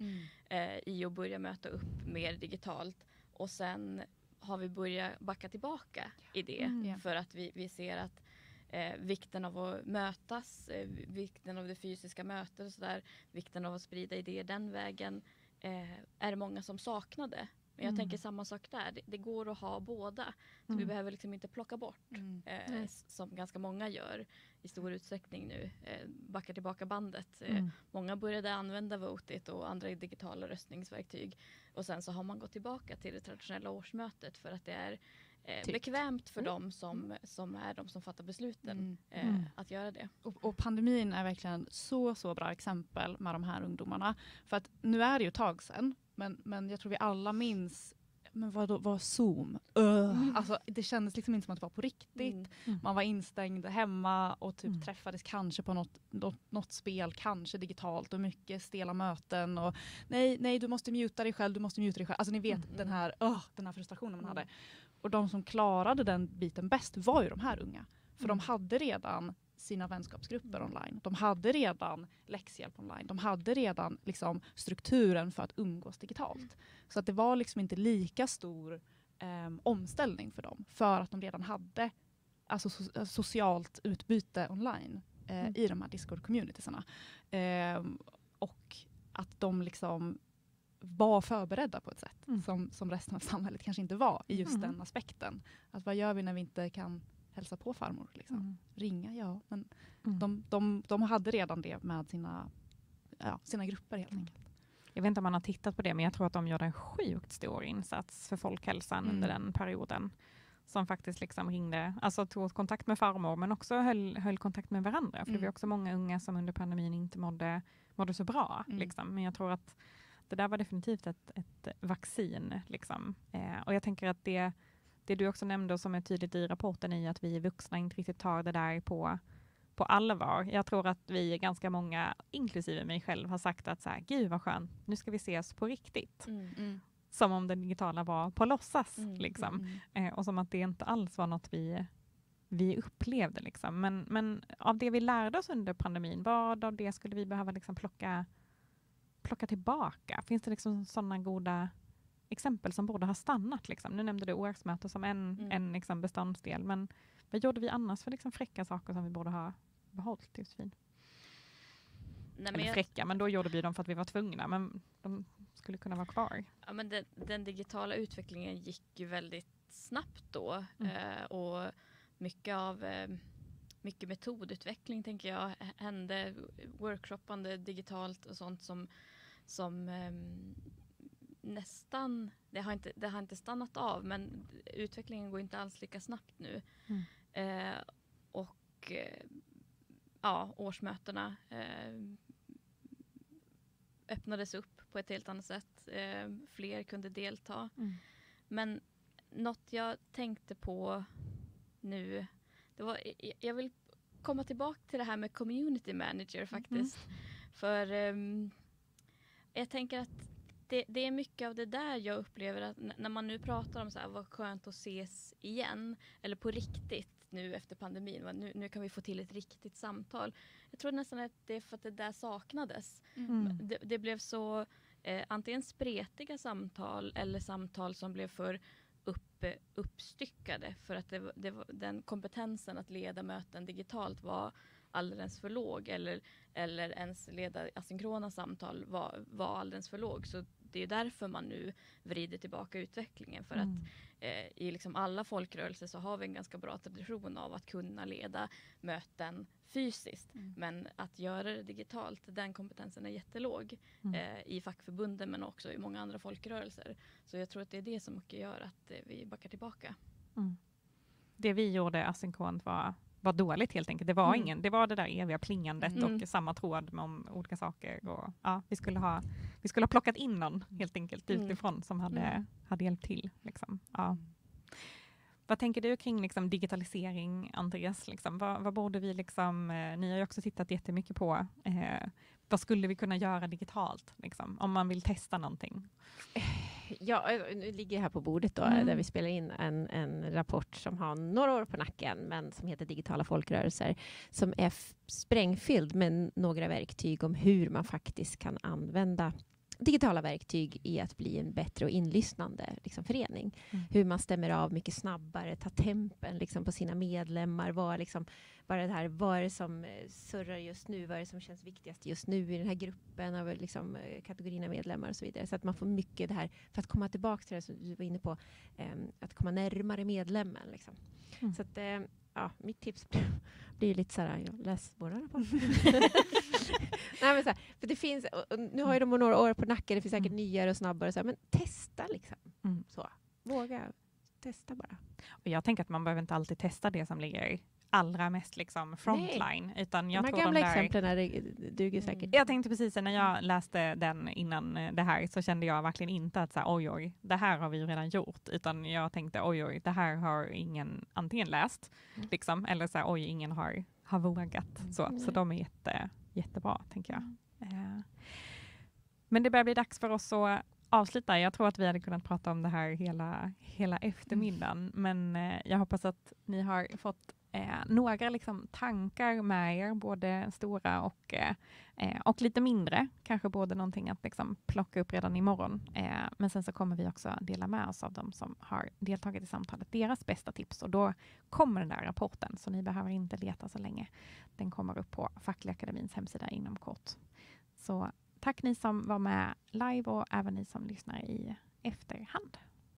i att börja möta upp mer digitalt. Och sen har vi börjat backa tillbaka i det för att vi ser att vikten av att mötas, vikten av det fysiska mötet och sådär, vikten av att sprida idéer den vägen är det många som saknade Men jag tänker samma sak där. Det går att ha båda. Så vi behöver liksom inte plocka bort som ganska många gör i stor utsträckning nu. Backar tillbaka bandet. Många började använda Votit och andra digitala röstningsverktyg. Och sen så har man gått tillbaka till det traditionella årsmötet för att det är bekvämt för dem som är de som fattar besluten att göra det. Och pandemin är verkligen så bra exempel med de här ungdomarna. För att nu är det ju ett tag sedan, men jag tror vi alla minns, men vad var Zoom? Alltså, det kändes liksom inte som att det var på riktigt. Man var instängd hemma och typ träffades kanske på något spel, kanske digitalt och mycket stela möten. Och nej, du måste muta dig själv. Alltså ni vet den här frustrationen man hade. Och de som klarade den biten bäst var ju de här unga. För de hade redan sina vänskapsgrupper online. De hade redan läxhjälp online. De hade redan liksom strukturen för att umgås digitalt. Så att det var liksom inte lika stor omställning för dem. För att de redan hade alltså, socialt utbyte online i de här Discord-communitiesarna. Och att de liksom var förberedda på ett sätt som resten av samhället kanske inte var i just den aspekten. Att vad gör vi när vi inte kan hälsa på farmor? Liksom? Ringa, ja. Men de hade redan det med sina grupper helt enkelt. Jag vet inte om man har tittat på det, men jag tror att de gjorde en sjukt stor insats för folkhälsan under den perioden. Som faktiskt liksom ringde, alltså tog kontakt med farmor, men också höll kontakt med varandra. För det var också många unga som under pandemin inte mådde så bra. Liksom. Men jag tror att det där var definitivt ett vaccin. Liksom. Och jag tänker att det du också nämnde och som är tydligt i rapporten är att vi vuxna inte riktigt tar det där på allvar. Jag tror att vi ganska många, inklusive mig själv, har sagt att så här, gud vad skönt, nu ska vi ses på riktigt. Som om det digitala var på låtsas. Liksom. Och som att det inte alls var något vi upplevde. Liksom. Men av det vi lärde oss under pandemin, vad av det skulle vi behöva liksom plocka tillbaka? Finns det liksom sådana goda exempel som borde ha stannat? Liksom? Nu nämnde du årsmöte som en liksom beståndsdel, men vad gjorde vi annars för liksom fräcka saker som vi borde ha behållit? Josefin? Eller fräcka, men då gjorde vi dem för att vi var tvungna, men de skulle kunna vara kvar. Ja, men den digitala utvecklingen gick ju väldigt snabbt då och mycket metodutveckling tänker jag hände, workshoppande digitalt och sånt som nästan, det har inte stannat av, men utvecklingen går inte alls lika snabbt nu. Årsmötena öppnades upp på ett helt annat sätt. Fler kunde delta. Men något jag tänkte på nu, jag vill komma tillbaka till det här med community manager faktiskt. För jag tänker att det är mycket av det där jag upplever att när man nu pratar om så här, vad skönt att ses igen eller på riktigt nu efter pandemin. Nu kan vi få till ett riktigt samtal. Jag tror nästan att det är för att det där saknades. Det blev så antingen spretiga samtal eller samtal som blev för uppstyckade för att det var den kompetensen att leda möten digitalt var alldeles för låg eller ens leda asynkrona samtal var alldeles för låg. Så det är därför man nu vrider tillbaka utvecklingen för att i liksom alla folkrörelser så har vi en ganska bra tradition av att kunna leda möten fysiskt. Men att göra det digitalt, den kompetensen är jättelåg i fackförbunden men också i många andra folkrörelser. Så jag tror att det är det som mycket gör att vi backar tillbaka. Det vi gjorde asynkront var dåligt helt enkelt. Det var det var det där eviga plingandet och samma tråd om olika saker. Och, vi skulle ha plockat in någon helt enkelt utifrån som hade hjälpt till. Liksom. Ja. Vad tänker du kring liksom, digitalisering, Andreas? Liksom? Vad borde vi liksom, ni har ju också tittat jättemycket på vad skulle vi kunna göra digitalt liksom, om man vill testa någonting? Ja, nu ligger jag här på bordet då, där vi spelar in en rapport som har några år på nacken, men som heter Digitala folkrörelser, som är sprängfylld med några verktyg om hur man faktiskt kan använda digitala verktyg i att bli en bättre och inlyssnande liksom, förening. Hur man stämmer av mycket snabbare, tar tempen liksom, på sina medlemmar. Vad är det som surrar just nu? Vad är det som känns viktigast just nu i den här gruppen av liksom, kategorierna medlemmar och så vidare. Så att man får mycket det här, för att komma tillbaka till det som du var inne på, att komma närmare medlemmen. Liksom. Så att, mitt tips blir lite så här, läs våra rapporter. Nej, men så här, för det finns, och nu har ju de några år på nacken, det finns säkert nyare och snabbare, och så här, men testa liksom. Så, våga, testa bara. Och jag tänker att man behöver inte alltid testa det som ligger allra mest liksom frontline. Utan jag tror gamla exemplen duger säkert. Jag tänkte precis när jag läste den innan det här så kände jag verkligen inte att så här, oj, det här har vi ju redan gjort. Utan jag tänkte oj, det här har ingen antingen läst liksom, eller så här, oj, ingen har vågat. Så de är jättebra, tänker jag. Men det börjar bli dags för oss att avsluta. Jag tror att vi hade kunnat prata om det här hela eftermiddagen. Men jag hoppas att ni har fått några liksom tankar med er, både stora och lite mindre. Kanske både någonting att liksom plocka upp redan imorgon. Men sen så kommer vi också dela med oss av de som har deltagit i samtalet, deras bästa tips. Och då kommer den där rapporten, så ni behöver inte leta så länge. Den kommer upp på Fackliga Akademins hemsida inom kort. Så tack ni som var med live och även ni som lyssnar i efterhand.